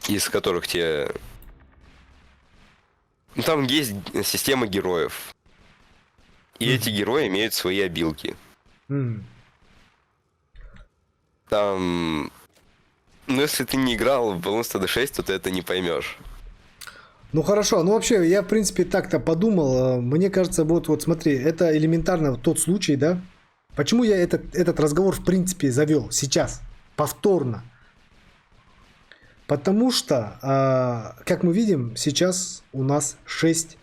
из которых тебе... Ну там есть система героев. И эти герои имеют свои обилки. М. Там... Ну, если ты не играл в Balloons TD6, то ты это не поймешь. Ну хорошо, ну вообще, я в принципе так-то подумал, мне кажется, вот смотри, это элементарно тот случай, да? Почему я этот разговор в принципе завел сейчас, повторно? Потому что, как мы видим, сейчас у нас 6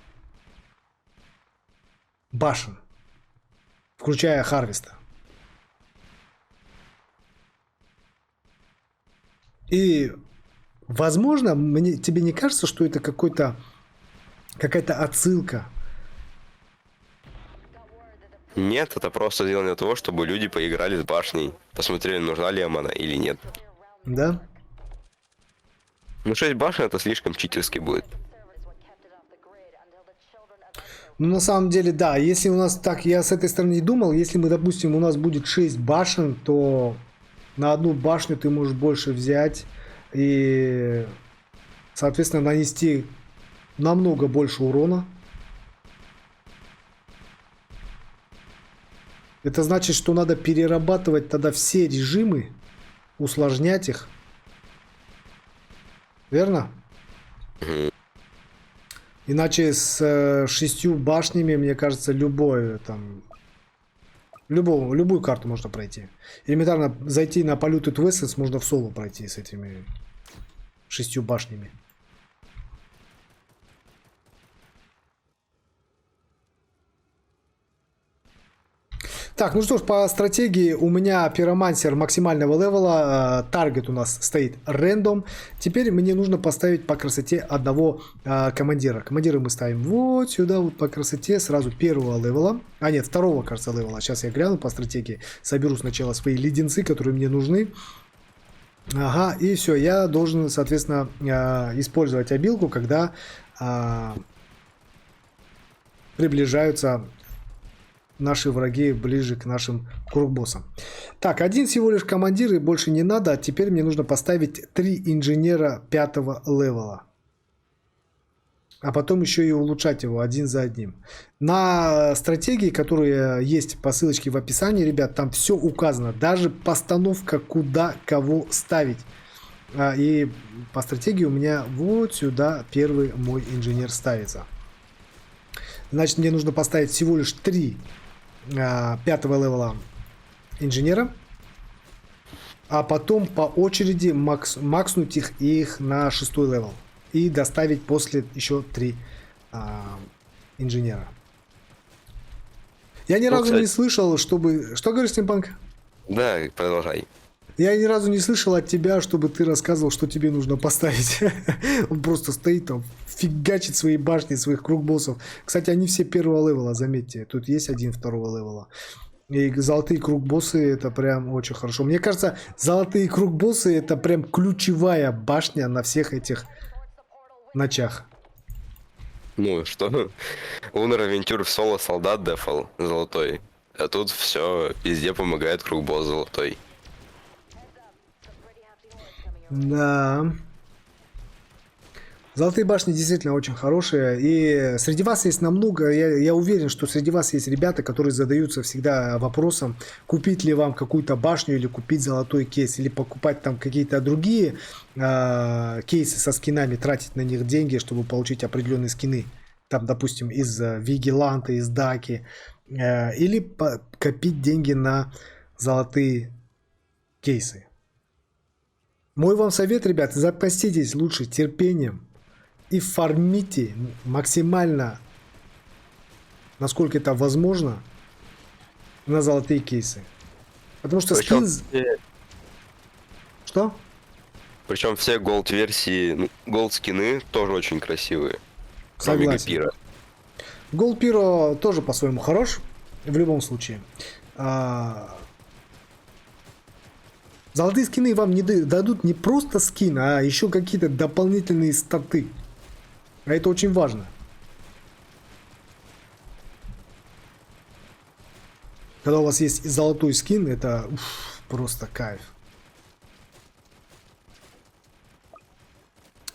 башен, включая Харвеста. И, возможно, тебе не кажется, что это какая-то отсылка? Нет, это просто сделано для того, чтобы люди поиграли с башней, посмотрели, нужна ли им она или нет. Да? Ну, 6 башен это слишком читерски будет. Ну, на самом деле, да, если у нас так, я с этой стороны думал, если мы, допустим, у нас будет 6 башен, то на одну башню ты можешь больше взять и, соответственно, нанести намного больше урона. Это значит, что надо перерабатывать тогда все режимы, усложнять их. Верно? Иначе с 6 башнями, мне кажется, любую карту можно пройти. Элементарно зайти на Polluted Vessels можно в соло пройти с этими 6 башнями. Так, ну что ж, по стратегии у меня пиромансер максимального левела, таргет у нас стоит рандом. Теперь мне нужно поставить по красоте одного командира. Командира мы ставим вот сюда, вот по красоте, сразу первого левела. А нет, второго, кажется, левела. Сейчас я гляну по стратегии, соберу сначала свои леденцы, которые мне нужны. Ага, и все, я должен, соответственно, использовать обилку, когда приближаются наши враги ближе к нашим кругбоссам. Так, один всего лишь командир и больше не надо. Теперь мне нужно поставить 3 инженера 5 левела. А потом еще и улучшать его один за одним. На стратегии, которые есть по ссылочке в описании, ребят, там все указано. Даже постановка, куда кого ставить. И по стратегии у меня вот сюда первый мой инженер ставится. Значит, мне нужно поставить всего лишь 3 5 левела инженера, а потом по очереди макснуть их на 6 левел и доставить после еще 3 инженера. Я ни разу не слышал, чтобы... Что говоришь, Стимпанк? Да, продолжай. Я ни разу не слышал от тебя, чтобы ты рассказывал, что тебе нужно поставить. Он просто стоит там, фигачит свои башни, своих кругбоссов. Кстати, они все первого левела, заметьте. Тут есть один второго левела. И золотые кругбоссы это прям очень хорошо. Мне кажется, золотые кругбоссы это прям ключевая башня на всех этих ночах. Ну что? Лунар Авентюр в соло солдат дефал золотой. А тут все, везде помогает кругбосс золотой. Да. Золотые башни действительно очень хорошие. И среди вас есть намного, я уверен, что среди вас есть ребята, которые задаются всегда вопросом, купить ли вам какую-то башню или купить золотой кейс, или покупать там какие-то другие кейсы со скинами, тратить на них деньги, чтобы получить определенные скины. Там, допустим, из Вигиланта, из Даки. Или копить деньги на золотые кейсы. Мой вам совет, ребят, запаститесь лучше терпением и фармите максимально, насколько это возможно, на золотые кейсы. Потому что скин... Что? Причем все голд версии, голд скины тоже очень красивые. Согласен. Голд Пиро тоже по-своему хорош, в любом случае. Золотые скины вам не дадут не просто скин, а еще какие-то дополнительные статы. А это очень важно. Когда у вас есть золотой скин, это просто кайф.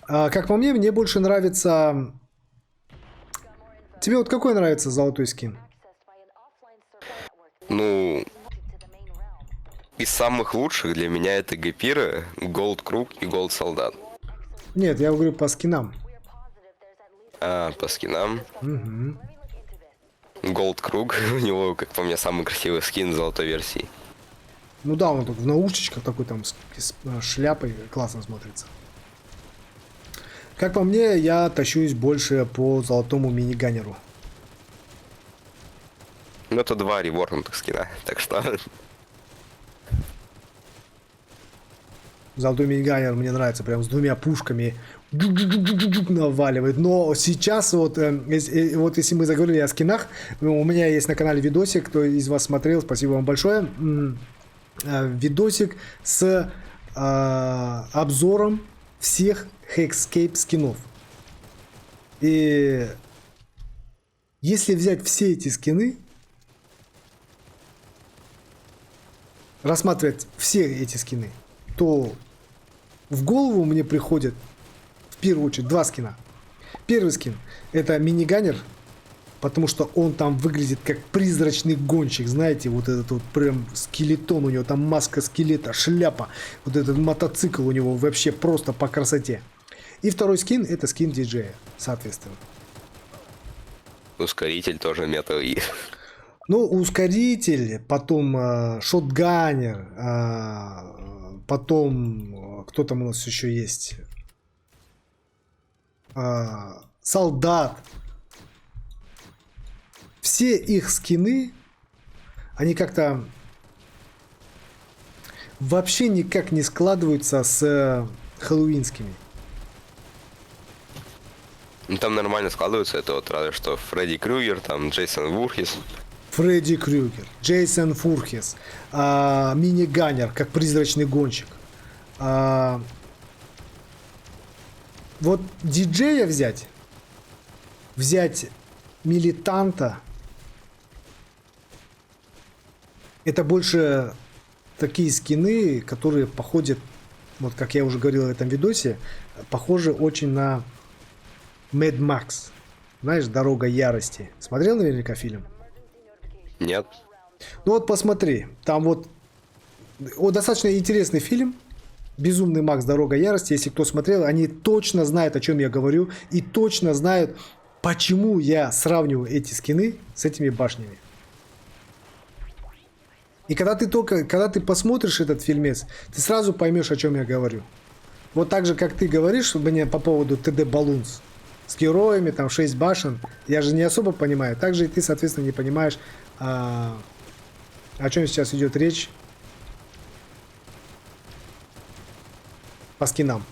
Как по мне, мне больше нравится... Тебе вот какой нравится золотой скин? самых лучших для меня это Гапира, Голд Круг и Голд Солдат. Нет, я говорю по скинам. А по скинам. Угу. Голд Круг, у него, как по мне, самый красивый скин золотой версии. Ну да, он тут в наушечках такой там с шляпой классно смотрится. Как по мне, я тащусь больше по золотому миниганеру. Ну это два реворкнутых скина, так что... Золотой миниганер мне нравится, прям с двумя пушками наваливает. Но сейчас вот, вот если мы заговорили о скинах, у меня есть на канале видосик, кто из вас смотрел, спасибо вам большое. Видосик с обзором всех Hexscape скинов. И если взять все эти скины, рассматривать все эти скины, то в голову мне приходят в первую очередь два скина. Первый скин это миниганер, потому что он там выглядит как призрачный гонщик, знаете, вот этот вот прям скелетон у него, там маска скелета, шляпа, вот этот мотоцикл у него вообще просто по красоте. И второй скин это скин диджея, соответственно. Ускоритель тоже Metal E. Ну, ускоритель, потом шотганер, потом кто там у нас еще есть? Солдат. Все их скины, они как-то вообще никак не складываются с хэллоуинскими. Ну, там нормально складывается, это вот разве что Фредди Крюгер, там Джейсон Вурхис. Фредди Крюгер, Джейсон Фурхес, миниганер, как призрачный гонщик. Вот диджея взять милитанта, это больше такие скины, которые походят, вот как я уже говорил в этом видосе, похожи очень на Mad Max. Знаешь, Дорога ярости. Смотрел наверняка фильм? Нет. Ну вот посмотри, там вот достаточно интересный фильм. Безумный Макс, Дорога ярости. Если кто смотрел, они точно знают, о чем я говорю, и точно знают, почему я сравниваю эти скины с этими башнями. И когда ты посмотришь этот фильмец, ты сразу поймешь, о чем я говорю. Вот так же, как ты говоришь мне по поводу TD Balloons с героями, там 6 башен, я же не особо понимаю. Также и ты, соответственно, не понимаешь, о чем сейчас идет речь по скинам.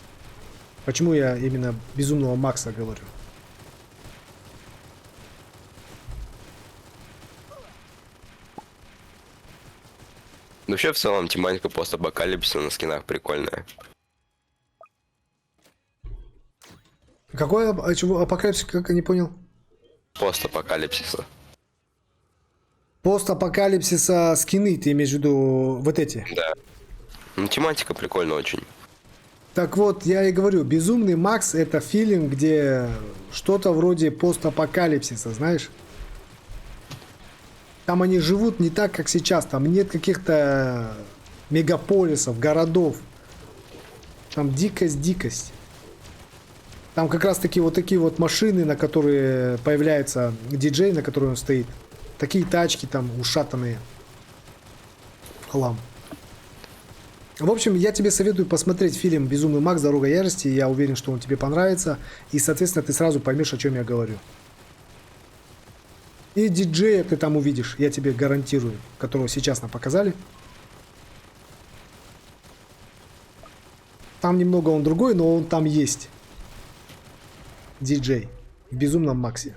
Почему я именно Безумного Макса говорю. Вообще, в целом, тематика постапокалипсиса на скинах прикольная. Какой апокалипсис, как я не понял? Постапокалипсиса. Постапокалипсиса скины, ты имеешь в виду вот эти? Да. Ну, тематика прикольная очень. Так вот, я и говорю, Безумный Макс это фильм, где что-то вроде постапокалипсиса, знаешь? Там они живут не так, как сейчас. Там нет каких-то мегаполисов, городов. Там дикость. Там как раз таки вот такие вот машины, на которые появляется диджей, на которой он стоит. Такие тачки там ушатанные. В хлам. В общем, я тебе советую посмотреть фильм «Безумный Макс. Дорога ярости». Я уверен, что он тебе понравится. И, соответственно, ты сразу поймешь, о чем я говорю. И диджея ты там увидишь, я тебе гарантирую, которого сейчас нам показали. Там немного он другой, но он там есть. Диджей в Безумном Максе.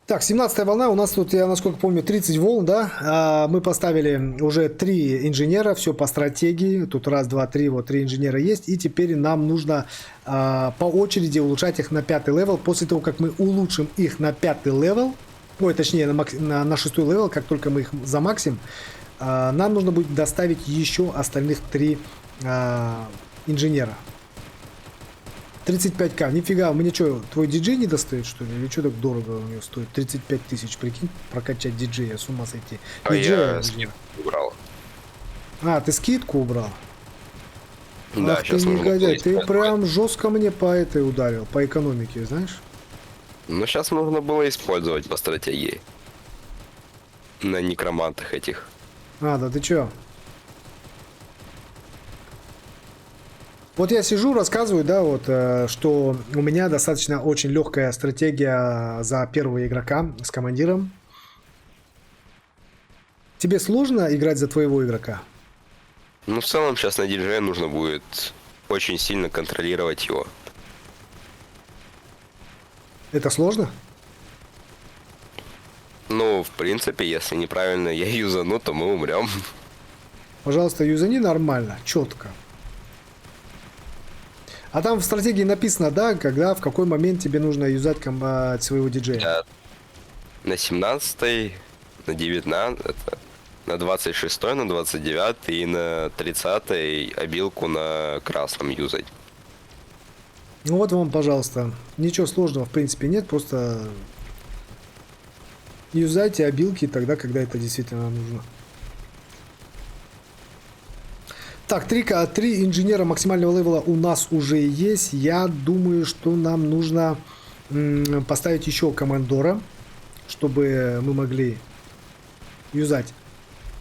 Так, 17-я волна, у нас тут, я насколько помню, 30 волн, да? Мы поставили уже 3 инженера, все по стратегии. Тут раз, два, три, вот 3 инженера есть. И теперь нам нужно по очереди улучшать их на 5-й левел. После того, как мы улучшим их на 5-й левел, ой, точнее на 6-й левел, как только мы их замаксим, нам нужно будет доставить еще остальных 3 инженера. 35к, нифига, мне что, твой диджей не достает, что ли? Или что так дорого у него стоит? 35 тысяч, прикинь, прокачать диджея, с ума сойти. А Диджея, я скидку убрал. ты скидку убрал? Да, Ах ты сейчас нужно негодяй, было ты использовать. прям жестко мне по этой ударил, по экономике, знаешь? Ну, сейчас нужно было использовать по стратегии. На некромантах этих. Да ты чё? Вот я сижу, рассказываю, да, вот, что у меня достаточно очень легкая стратегия за первого игрока с командиром. Тебе сложно играть за твоего игрока? Ну, в целом, сейчас на диджея нужно будет очень сильно контролировать его. Это сложно? Ну, в принципе, если неправильно я юзану, то мы умрем. Пожалуйста, юзани нормально, четко. А там в стратегии написано, да, когда, в какой момент тебе нужно юзать своего диджея. Я на 17, на 19, это, на 26, на 29 и на 30 обилку на красном юзать. Ну вот вам, пожалуйста. Ничего сложного, в принципе, нет, просто юзайте обилки тогда, когда это действительно нужно. Так, три инженера максимального левела у нас уже есть. Я думаю, что нам нужно поставить еще командора, чтобы мы могли юзать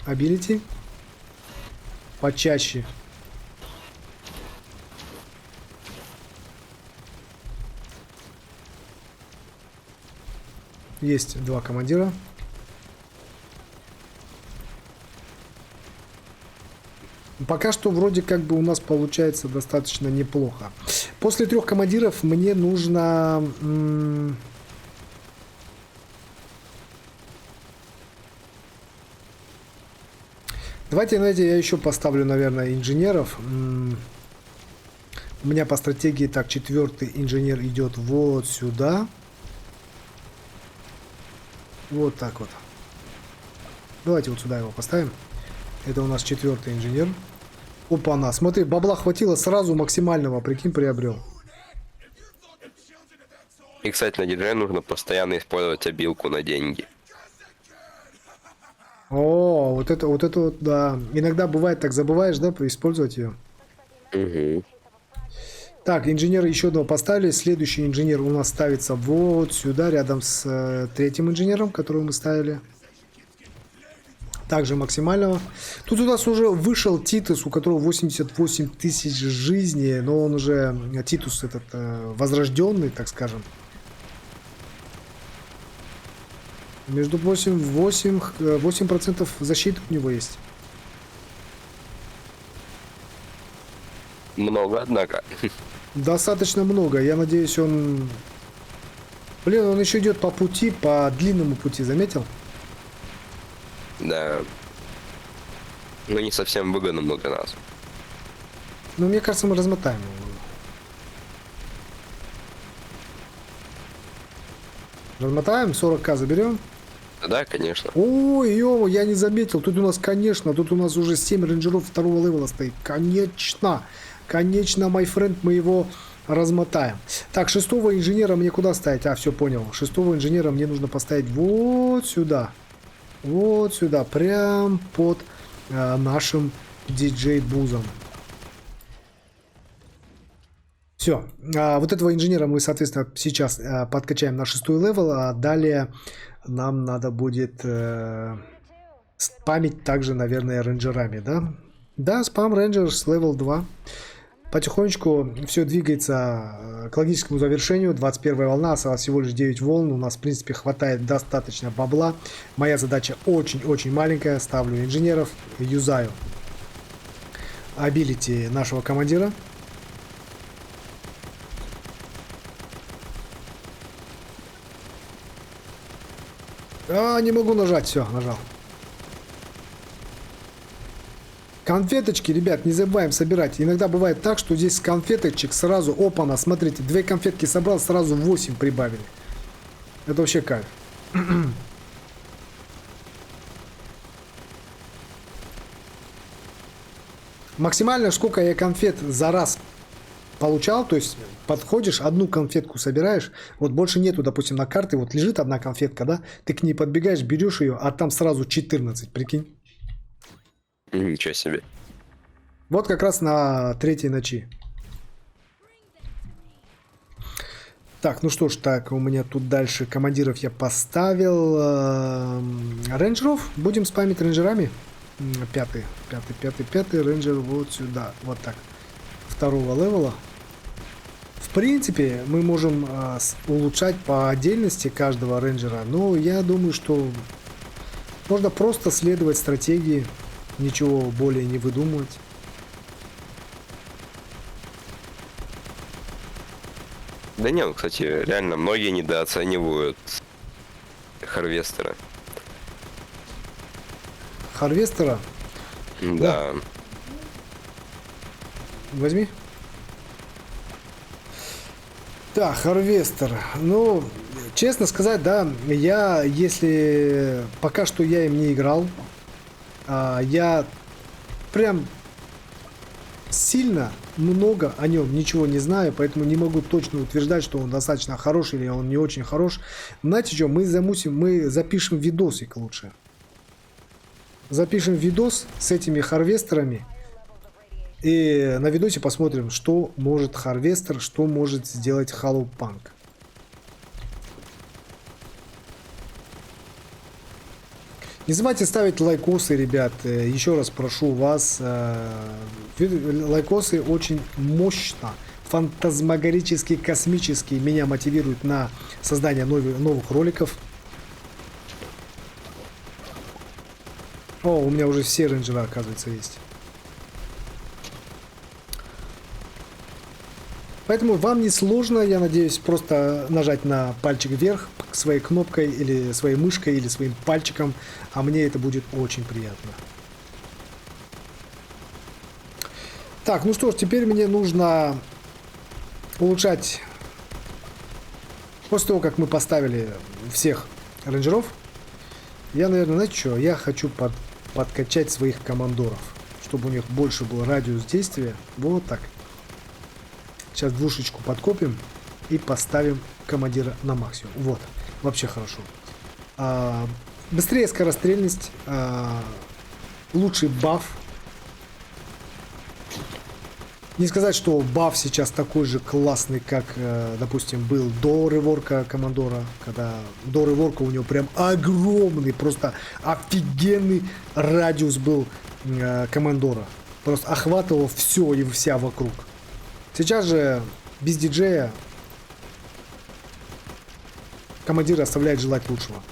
абилити почаще. Есть два командира. Пока что вроде как бы у нас получается достаточно неплохо. После 3 командиров мне нужно... Давайте, знаете, я еще поставлю, наверное, инженеров. У меня по стратегии так, 4-й инженер идет вот сюда. Вот так вот. Давайте вот сюда его поставим. Это у нас 4-й инженер. Опа-на, смотри, бабла хватило сразу максимального, прикинь, приобрел. И, кстати, на диджея нужно постоянно использовать обилку на деньги. О, вот это вот, да. Иногда бывает так, забываешь, да, использовать ее. Угу. Так, инженера еще одного поставили. Следующий инженер у нас ставится вот сюда, рядом с 3-м инженером, которого мы ставили. Также максимального. Тут у нас уже вышел Титус, у которого 88 тысяч жизней, но он уже, Титус этот, возрожденный, так скажем. Между 8% защиты у него есть. Много, однако. Достаточно много. Я надеюсь, он... Блин, он еще идет по пути, по длинному пути, заметил? Да. Но не совсем выгодно для нас. Ну, мне кажется, мы размотаем его. Размотаем, 40к заберем. Да, конечно. Ой, ё, я не заметил. Тут у нас, конечно, тут у нас уже 7 рейнджеров 2-го левела стоит. Конечно. Конечно, my friend, мы его размотаем. Так, 6-го инженера мне куда ставить? Все, понял. 6-го инженера мне нужно поставить вот сюда. Вот сюда. Прям под нашим диджей-бузом. Все. Вот этого инженера мы, соответственно, сейчас подкачаем на 6-й левел, а далее нам надо будет спамить также, наверное, рейнджерами, да? Да, спам рейнджерс левел 2. Потихонечку все двигается к логическому завершению. 21 волна, осталось всего лишь 9 волн. У нас, в принципе, хватает достаточно бабла. Моя задача очень-очень маленькая. Ставлю инженеров, юзаю абилити нашего командира. Не могу нажать. Все, нажал. Конфеточки, ребят, не забываем собирать. Иногда бывает так, что здесь с конфеточек сразу, опа-на, смотрите, 2 конфетки собрал, сразу 8 прибавили. Это вообще кайф. Максимально сколько я конфет за раз получал, то есть подходишь, одну конфетку собираешь, вот больше нету, допустим, на карте, вот лежит одна конфетка, да, ты к ней подбегаешь, берешь ее, а там сразу 14, прикинь. Ничего себе. Вот как раз на третьей ночи. Так, ну что ж, так, у меня тут дальше командиров я поставил. Рейнджеров, будем спамить рейнджерами. Пятый, рейнджер вот сюда, вот так. Второго левела. В принципе, мы можем улучшать по отдельности каждого рейнджера, но я думаю, что можно просто следовать стратегии, ничего более не выдумывать. Да нет, кстати, реально многие недооценивают Харвестера. Харвестера Да. возьми. Так, Харвестер. Ну, честно сказать, да, если пока что я им не играл, я прям сильно много о нем ничего не знаю, поэтому не могу точно утверждать, что он достаточно хороший или он не очень хорош. Знаете что, мы запишем видосик лучше. Запишем видос с этими харвестерами. И на видосе посмотрим, что может харвестер, что может сделать Hollow Punk. Не забывайте ставить лайкосы, ребят. Еще раз прошу вас. Лайкосы очень мощно, фантазмагорически, космически меня мотивируют на создание новых роликов. О, у меня уже все рейнджеры, оказывается, есть. Поэтому вам не сложно, я надеюсь, просто нажать на пальчик вверх своей кнопкой или своей мышкой или своим пальчиком, а мне это будет очень приятно. Так, ну что ж, теперь мне нужно улучшать. После того, как мы поставили всех рейнджеров, я, наверное, знаете что, я хочу подкачать своих командоров, чтобы у них больше был радиус действия. Вот так. Сейчас двушечку подкопим и поставим командира на максимум. Вот, вообще хорошо. Быстрее скорострельность, лучший баф. Не сказать, что баф сейчас такой же классный, как, допустим, был до реворка командора, когда до реворка у него прям огромный, просто офигенный радиус был командора. Просто охватывал все и вся вокруг. Сейчас же без диджея командир оставляет желать лучшего.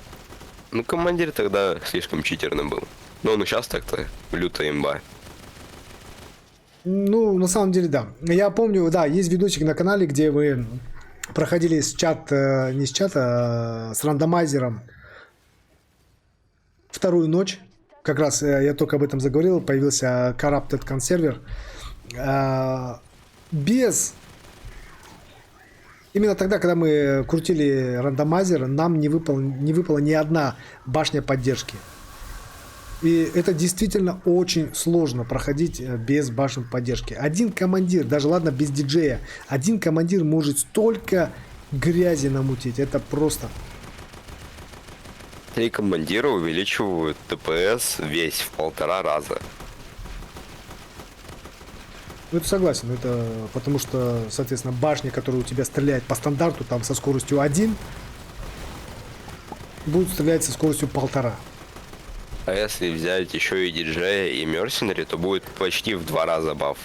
Ну, командир тогда слишком читерным был. Но он и сейчас так-то лютая имба. Ну, на самом деле, да. Я помню, да, есть видосик на канале, где вы проходили с чата, не с чата, а с рандомайзером вторую ночь. Как раз я только об этом заговорил, появился Corrupted Conserver. Без... Именно тогда, когда мы крутили рандомайзер, нам не выпала ни одна башня поддержки. И это действительно очень сложно проходить без башен поддержки. Один командир, даже ладно без диджея, один командир может столько грязи намутить. Это просто... 3 командира увеличивают ДПС весь в 1,5 раза. Ну, это согласен, это потому что, соответственно, башня, которая у тебя стреляет по стандарту, там со скоростью 1, будет стрелять со скоростью 1,5. А если взять еще и диджея и мерсенари, то будет почти в 2 раза баф.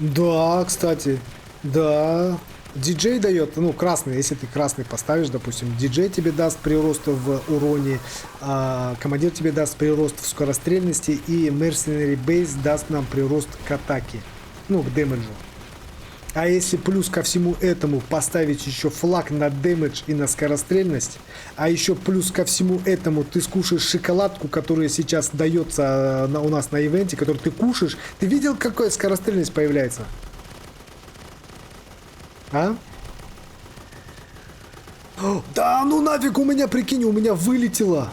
Да, кстати, да. Диджей дает, ну, красный, если ты красный поставишь, допустим, диджей тебе даст прирост в уроне, командир тебе даст прирост в скорострельности, и Mercenary Base даст нам прирост к атаке, ну, к дэмэджу. А если плюс ко всему этому поставить еще флаг на дэмэдж и на скорострельность, а еще плюс ко всему этому ты скушаешь шоколадку, которая сейчас дается у нас на ивенте, которую ты кушаешь, ты видел, какая скорострельность появляется? А? О, да ну нафиг, у меня, прикинь, у меня вылетело.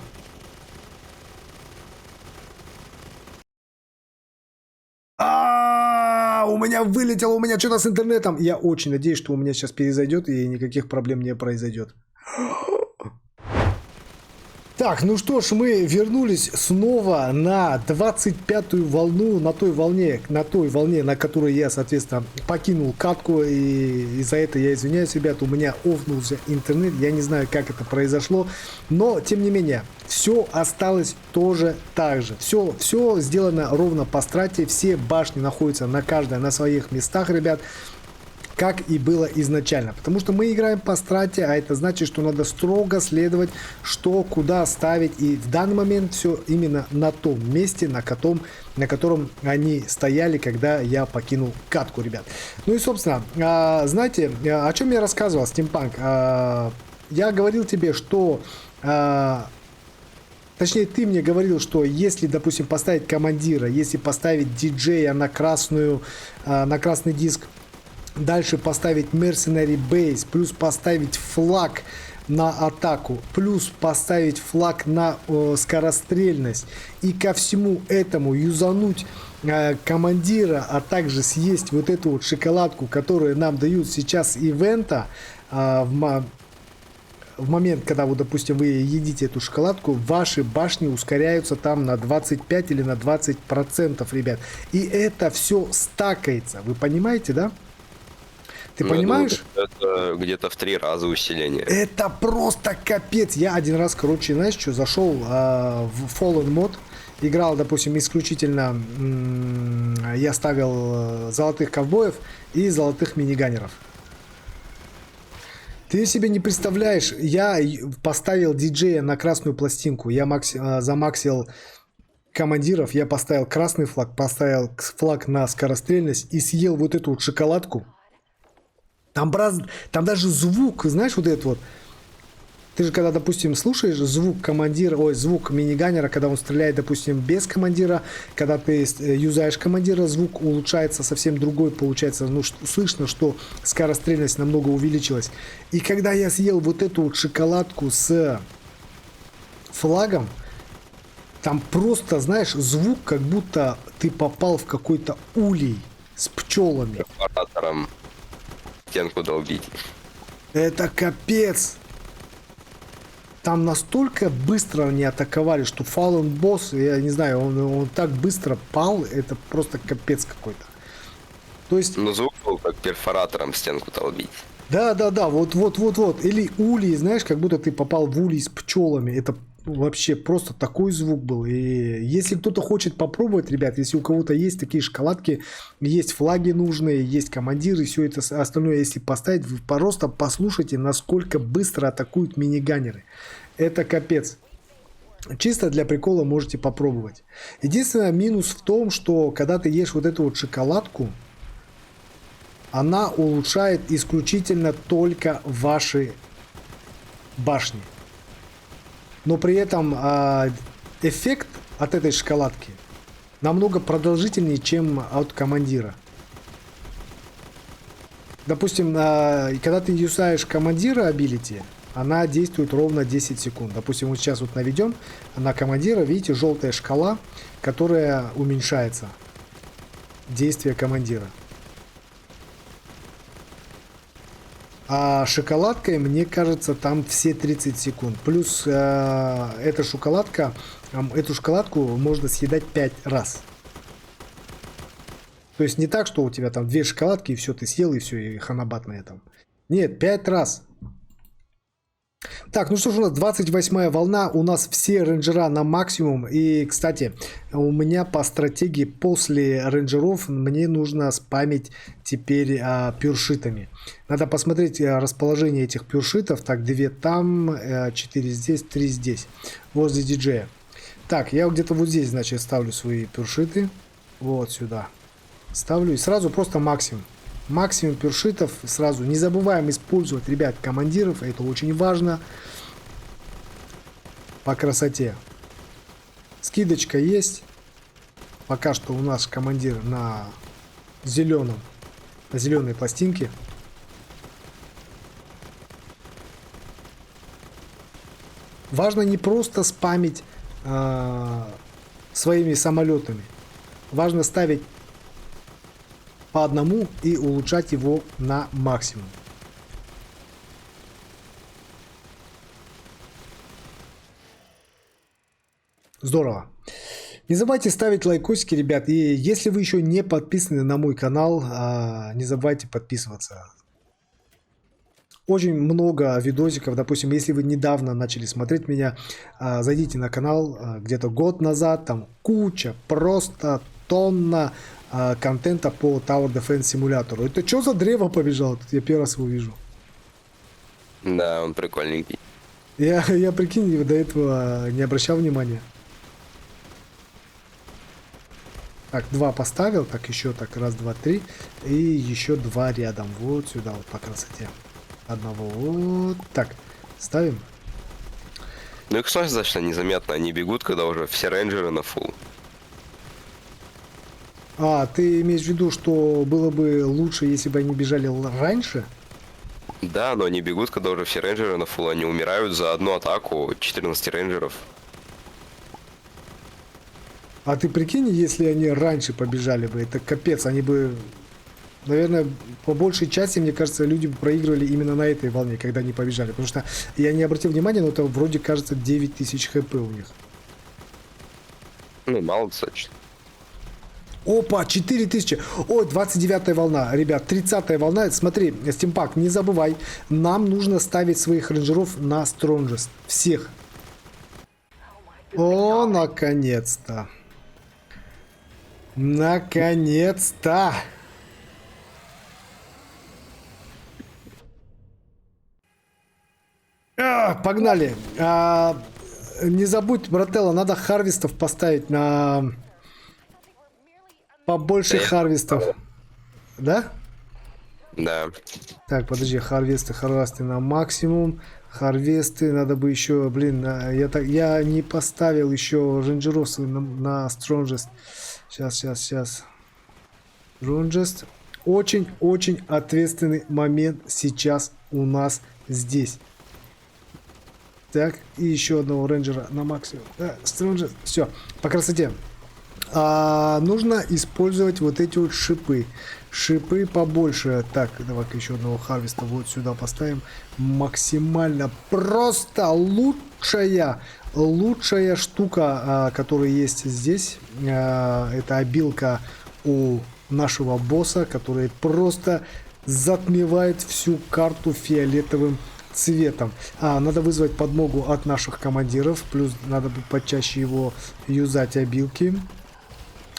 меня вылетело, у меня что-то с интернетом. Я очень надеюсь, что у меня сейчас перезайдет и никаких проблем не произойдет. Так, ну что ж, мы вернулись снова на 25-ю волну, на той волне, на которой я, соответственно, покинул катку, и за это я извиняюсь, ребят, у меня офнулся интернет, я не знаю, как это произошло, но, тем не менее, все осталось тоже так же, все сделано ровно по страте, все башни находятся на каждой на своих местах, ребят, как и было изначально. Потому что мы играем по страте, а это значит, что надо строго следовать, что куда ставить. И в данный момент все именно на том месте, на котором они стояли, когда я покинул катку, ребят. Ну и, собственно, знаете, о чем я рассказывал, Steampunk? Я говорил тебе, что... Точнее, ты мне говорил, что если, допустим, поставить командира, если поставить диджея на красный диск, дальше поставить Mercenary Base, плюс поставить флаг на атаку, плюс поставить флаг на скорострельность. И ко всему этому юзануть командира, а также съесть вот эту вот шоколадку, которую нам дают сейчас ивента. В момент, когда, вот, допустим, вы едите эту шоколадку, ваши башни ускоряются там на 25 или на 20%, ребят. И это все стакается. Вы понимаете, да? Ты понимаешь? Это где-то в 3 раза усиление. Это просто капец. Я один раз, короче, знаешь что, зашел в Fallen Mod, играл, допустим, исключительно, я ставил золотых ковбоев и золотых миниганеров. Ты себе не представляешь, я поставил диджея на красную пластинку, я замаксил командиров, я поставил красный флаг, поставил флаг на скорострельность и съел вот эту вот шоколадку. Там даже звук, знаешь, вот этот вот. Ты же когда, допустим, слушаешь звук командира, звук миниганера, когда он стреляет, допустим, без командира, когда ты юзаешь командира, звук улучшается, совсем другой получается. Ну, слышно, что скорострельность намного увеличилась. И когда я съел вот эту вот шоколадку с флагом, там просто, знаешь, звук, как будто ты попал в какой-то улей с пчелами. Оператором стенку долбить. Это капец. Там настолько быстро они атаковали, что Fallen Boss, я не знаю, он так быстро пал, это просто капец какой-то. То есть... Ну, звук был как перфоратором стенку долбить. Да, вот. Или улей, знаешь, как будто ты попал в улей с пчелами. Это вообще просто такой звук был. И если кто-то хочет попробовать, ребят, если у кого-то есть такие шоколадки, есть флаги нужные, есть командиры, все это остальное, если поставить, вы просто послушайте, насколько быстро атакуют миниганеры. Это капец. Чисто для прикола можете попробовать. Единственный минус в том, что когда ты ешь вот эту вот шоколадку, она улучшает исключительно только ваши башни. Но при этом эффект от этой шоколадки намного продолжительнее, чем от командира. Допустим, когда ты юзаешь командира абилити, она действует ровно 10 секунд. Допустим, вот сейчас вот наведем на командира, видите, желтая шкала, которая уменьшается. Действие командира. А шоколадкой, мне кажется, там все 30 секунд. Плюс эту шоколадку можно съедать 5 раз. То есть не так, что у тебя там 2 шоколадки, и все, ты съел, и все, и ханабат на этом. Нет, 5 раз. Так, ну что ж, у нас 28-я волна, у нас все рейнджера на максимум. И, кстати, у меня по стратегии после рейнджеров мне нужно спамить теперь пюршитами. Надо посмотреть расположение этих пюршитов. Так, 2 там, 4 здесь, 3 здесь, возле диджея. Так, я где-то вот здесь, значит, ставлю свои пюршиты. Вот сюда. Ставлю и сразу просто максимум. Максимум пюршитов сразу. Не забываем использовать, ребят, командиров. Это очень важно. По красоте. Скидочка есть. Пока что у нас командир на зеленой пластинке. Важно не просто спамить своими самолетами. Важно ставить по одному и улучшать его на максимум. Здорово. Не забывайте ставить лайкосики, ребят. И если вы еще не подписаны на мой канал, не забывайте подписываться. Очень много видосиков. Допустим, если вы недавно начали смотреть меня, зайдите на канал где-то год назад. Там куча, просто тонна контента по Tower Defense симулятору. Это что за древо побежало? Тут я первый раз его вижу. Да, он прикольненький. Я прикинь, до этого не обращал внимания. Так, 2 поставил, так еще так, раз, два, три, и еще 2 рядом, вот сюда, вот по красоте. Одного вот так, ставим. Ну их достаточно незаметно, они бегут, когда уже все рейнджеры на фул. Ты имеешь в виду, что было бы лучше, если бы они бежали раньше? Да, но они бегут, когда уже все рейнджеры на фул, они умирают за одну атаку 14 рейнджеров. А ты прикинь, если они раньше побежали бы, это капец, они бы, наверное, по большей части, мне кажется, люди бы проигрывали именно на этой волне, когда они побежали. Потому что я не обратил внимания, но это вроде, кажется, 9000 хп у них. Ну, мало достаточно. Опа, 4000. Ой, 29-я волна. Ребят, 30-я волна. Смотри, Стимпак, не забывай, нам нужно ставить своих рейнджеров на Strongest. Всех. О, наконец-то. Наконец-то! Погнали! Не забудь, брателло, надо харвестов поставить на... Побольше харвестов. Да? Да. Так, подожди, харвесты на максимум. Харвесты, надо бы еще, блин, я не поставил еще рейнджеров на Strongest. Сейчас. Strongest. Очень ответственный момент сейчас у нас здесь. Так, и еще одного рейнджера на максимум. Да, Strongest. Все, по красоте. Нужно использовать вот эти вот шипы. Шипы побольше. Так, давай-ка еще одного харвеста вот сюда поставим. Максимально просто лучшая штука, которая есть здесь. Это обилка у нашего босса, который просто затмевает всю карту фиолетовым цветом. Надо вызвать подмогу от наших командиров. Плюс надо почаще его юзать обилки.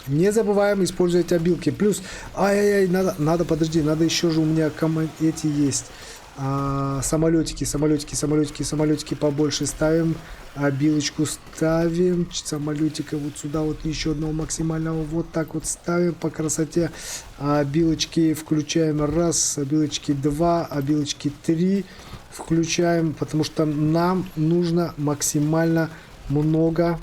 Не забываем использовать обилки. Плюс, надо, подожди, надо еще же у меня эти есть. Самолетики побольше ставим. Обилочку ставим. Самолетика вот сюда, вот еще одного максимального. Вот так вот ставим по красоте. Обилочки включаем. Раз, обилочки 2, обилочки 3. Включаем, потому что нам нужно максимально много.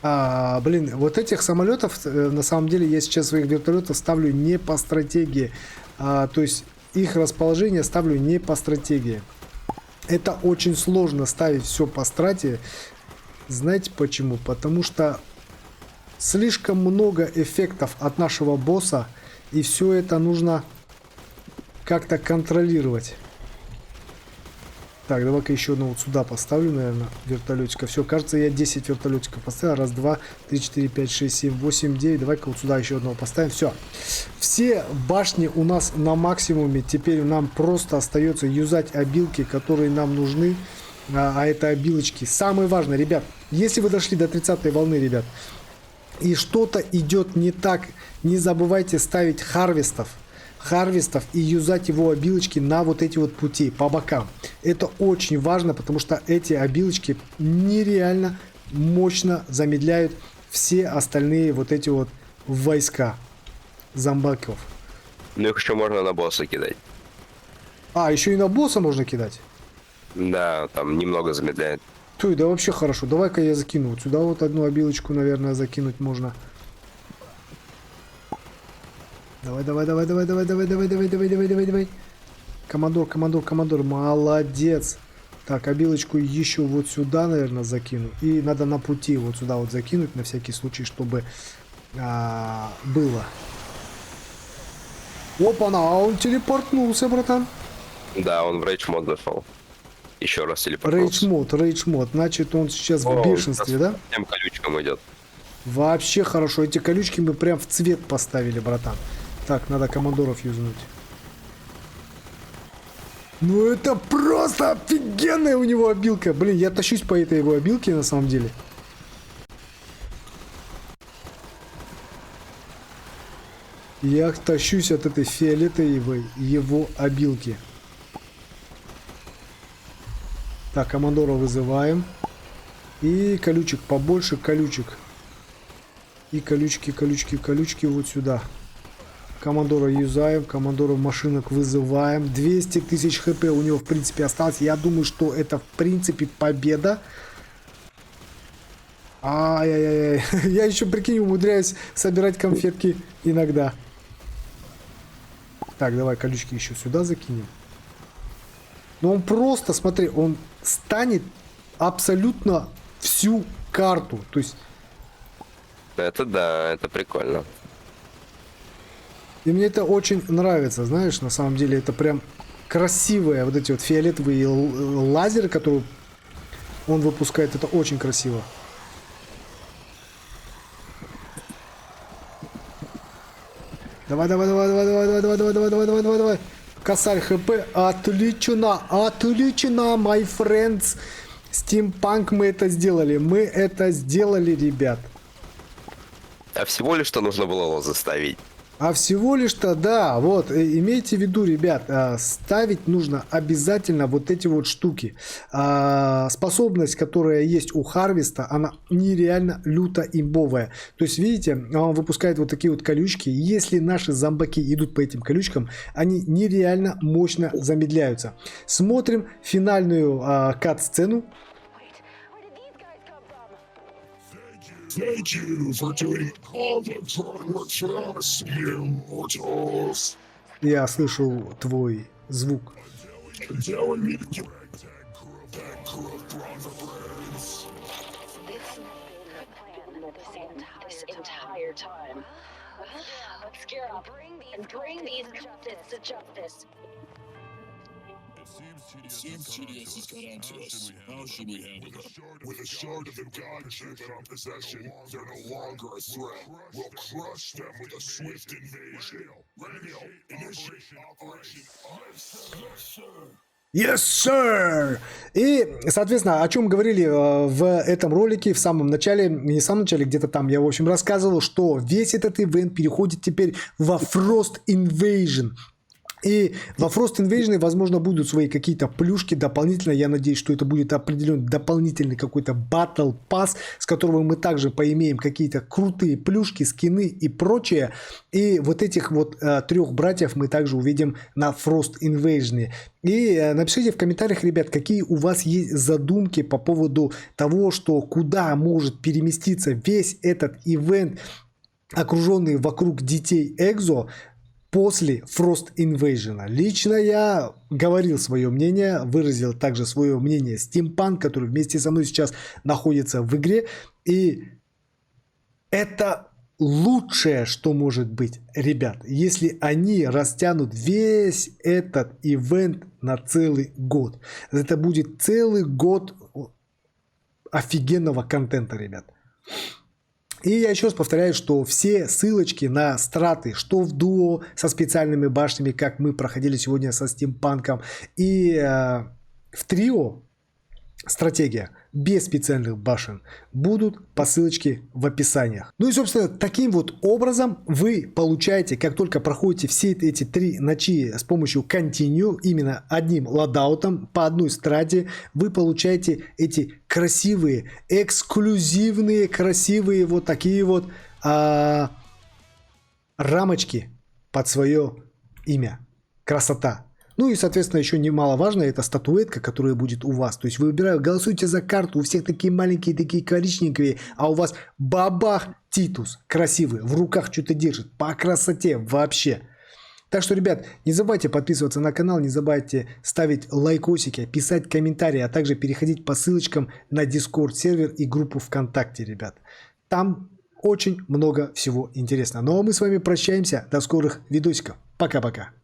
Вот этих самолетов, на самом деле, я сейчас своих вертолетов ставлю не по стратегии. То есть их расположение ставлю не по стратегии. Это очень сложно ставить все по страте. Знаете почему? Потому что слишком много эффектов от нашего босса. И все это нужно как-то контролировать. Так, давай-ка еще одного вот сюда поставлю, наверное, вертолетика. Все, кажется, я 10 вертолетиков поставил. Раз, два, три, четыре, пять, шесть, семь, восемь, 9. Давай-ка вот сюда еще одного поставим. Все. Все башни у нас на максимуме. Теперь нам просто остается юзать обилки, которые нам нужны. А это обилочки. Самое важное, ребят, если вы дошли до 30-й волны, ребят, и что-то идет не так, не забывайте ставить харвестов и юзать его обилочки на вот эти вот пути по бокам. Это очень важно, потому что эти обилочки нереально мощно замедляют все остальные вот эти вот войска зомбаков. Ну их еще можно на босса кидать. Еще и на босса можно кидать? Да, там немного замедляет. Да вообще хорошо. Давай-ка я закину. Вот сюда вот одну обилочку, наверное, закинуть можно. Давай. Командор. Молодец. Так, обилочку еще вот сюда, наверное, закину. И надо на пути вот сюда вот закинуть, на всякий случай, чтобы было. Опа-на, а он телепортнулся, братан. Да, он в рейдж мод зашел. Еще раз телепортнулся. Рейдж мод. Значит, он сейчас О, в бешенстве, да? Тем колючкам идет. Вообще хорошо. Эти колючки мы прям в цвет поставили, братан. Так, надо командоров юзнуть. Ну это просто офигенная у него обилка. Блин, я тащусь по этой его обилке на самом деле. Я тащусь от этой фиолетовой его обилки. Так, командора вызываем. И колючек, побольше колючек. И колючки вот сюда. Командора юзаем, командора машинок вызываем. 200 тысяч хп у него в принципе осталось. Я думаю, что это в принципе победа. Ай-яй-яй. Я еще, прикинь, умудряюсь собирать конфетки иногда. Так, давай колючки еще сюда закинем. Но он просто, смотри, он станет абсолютно всю карту. То есть... Это да, это прикольно. И мне это очень нравится, знаешь, на самом деле это прям красивые вот эти вот фиолетовые лазеры, которые он выпускает, это очень красиво. Давай. Косарь хп, отлично, my friends. Steampunk мы это сделали, ребят. А всего лишь что нужно было лозы ставить. А всего лишь-то, да, вот, имейте в виду, ребят, ставить нужно обязательно вот эти вот штуки. Способность, которая есть у Харвеста, она нереально люто имбовая. То есть, видите, он выпускает вот такие вот колючки. Если наши зомбаки идут по этим колючкам, они нереально мощно замедляются. Смотрим финальную кат-сцену. Thank you for doing all the hard work for us, you mortals. Я слышу твой звук. Telling me to get that crook brought the brains. This plan this entire time. Let's gear up and bring these cultists to justice. It seems TDS has got onto us. How should we handle that? With a shard of the god chip in our possession, they're no longer a threat. We'll crush them with a swift invasion. Radio, initiate Operation Ice. Yes, sir. Yes, sir! И, соответственно, о чем говорили в этом ролике в самом начале, не в самом начале, где-то там я, в общем, рассказывал, что весь этот ивент переходит теперь во Frost Invasion. И во Frost Invasion, возможно, будут свои какие-то плюшки дополнительно. Я надеюсь, что это будет определенный дополнительный какой-то Battle Pass, с которого мы также поимеем какие-то крутые плюшки, скины и прочее. И вот этих вот трех братьев мы также увидим на Frost Invasion. И напишите в комментариях, ребят, какие у вас есть задумки по поводу того, что куда может переместиться весь этот ивент, окруженный вокруг детей Экзо, после Frost Invasion. Лично я говорил свое мнение, выразил также свое мнение Steampunk, который вместе со мной сейчас находится в игре. И это лучшее, что может быть, ребят, если они растянут весь этот ивент на целый год. Это будет целый год офигенного контента, ребят. И я еще раз повторяю, что все ссылочки на страты, что в дуо со специальными башнями, как мы проходили сегодня со Стимпанком, и в трио стратегия без специальных башен, будут по ссылочке в описаниях. Ну и, собственно, таким вот образом вы получаете, как только проходите все эти 3 ночи с помощью Continue, именно одним ладаутом по одной страте, вы получаете эти красивые, эксклюзивные, красивые вот такие вот рамочки под свое имя. Красота. Ну и, соответственно, еще немаловажно, это статуэтка, которая будет у вас. То есть вы выбираете, голосуйте за карту, у всех такие маленькие, такие коричневые, а у вас бабах Титус, красивый, в руках что-то держит, по красоте вообще. Так что, ребят, не забывайте подписываться на канал, не забывайте ставить лайкосики, писать комментарии, а также переходить по ссылочкам на Discord сервер и группу ВКонтакте, ребят. Там очень много всего интересного. Ну а мы с вами прощаемся, до скорых видосиков. Пока-пока.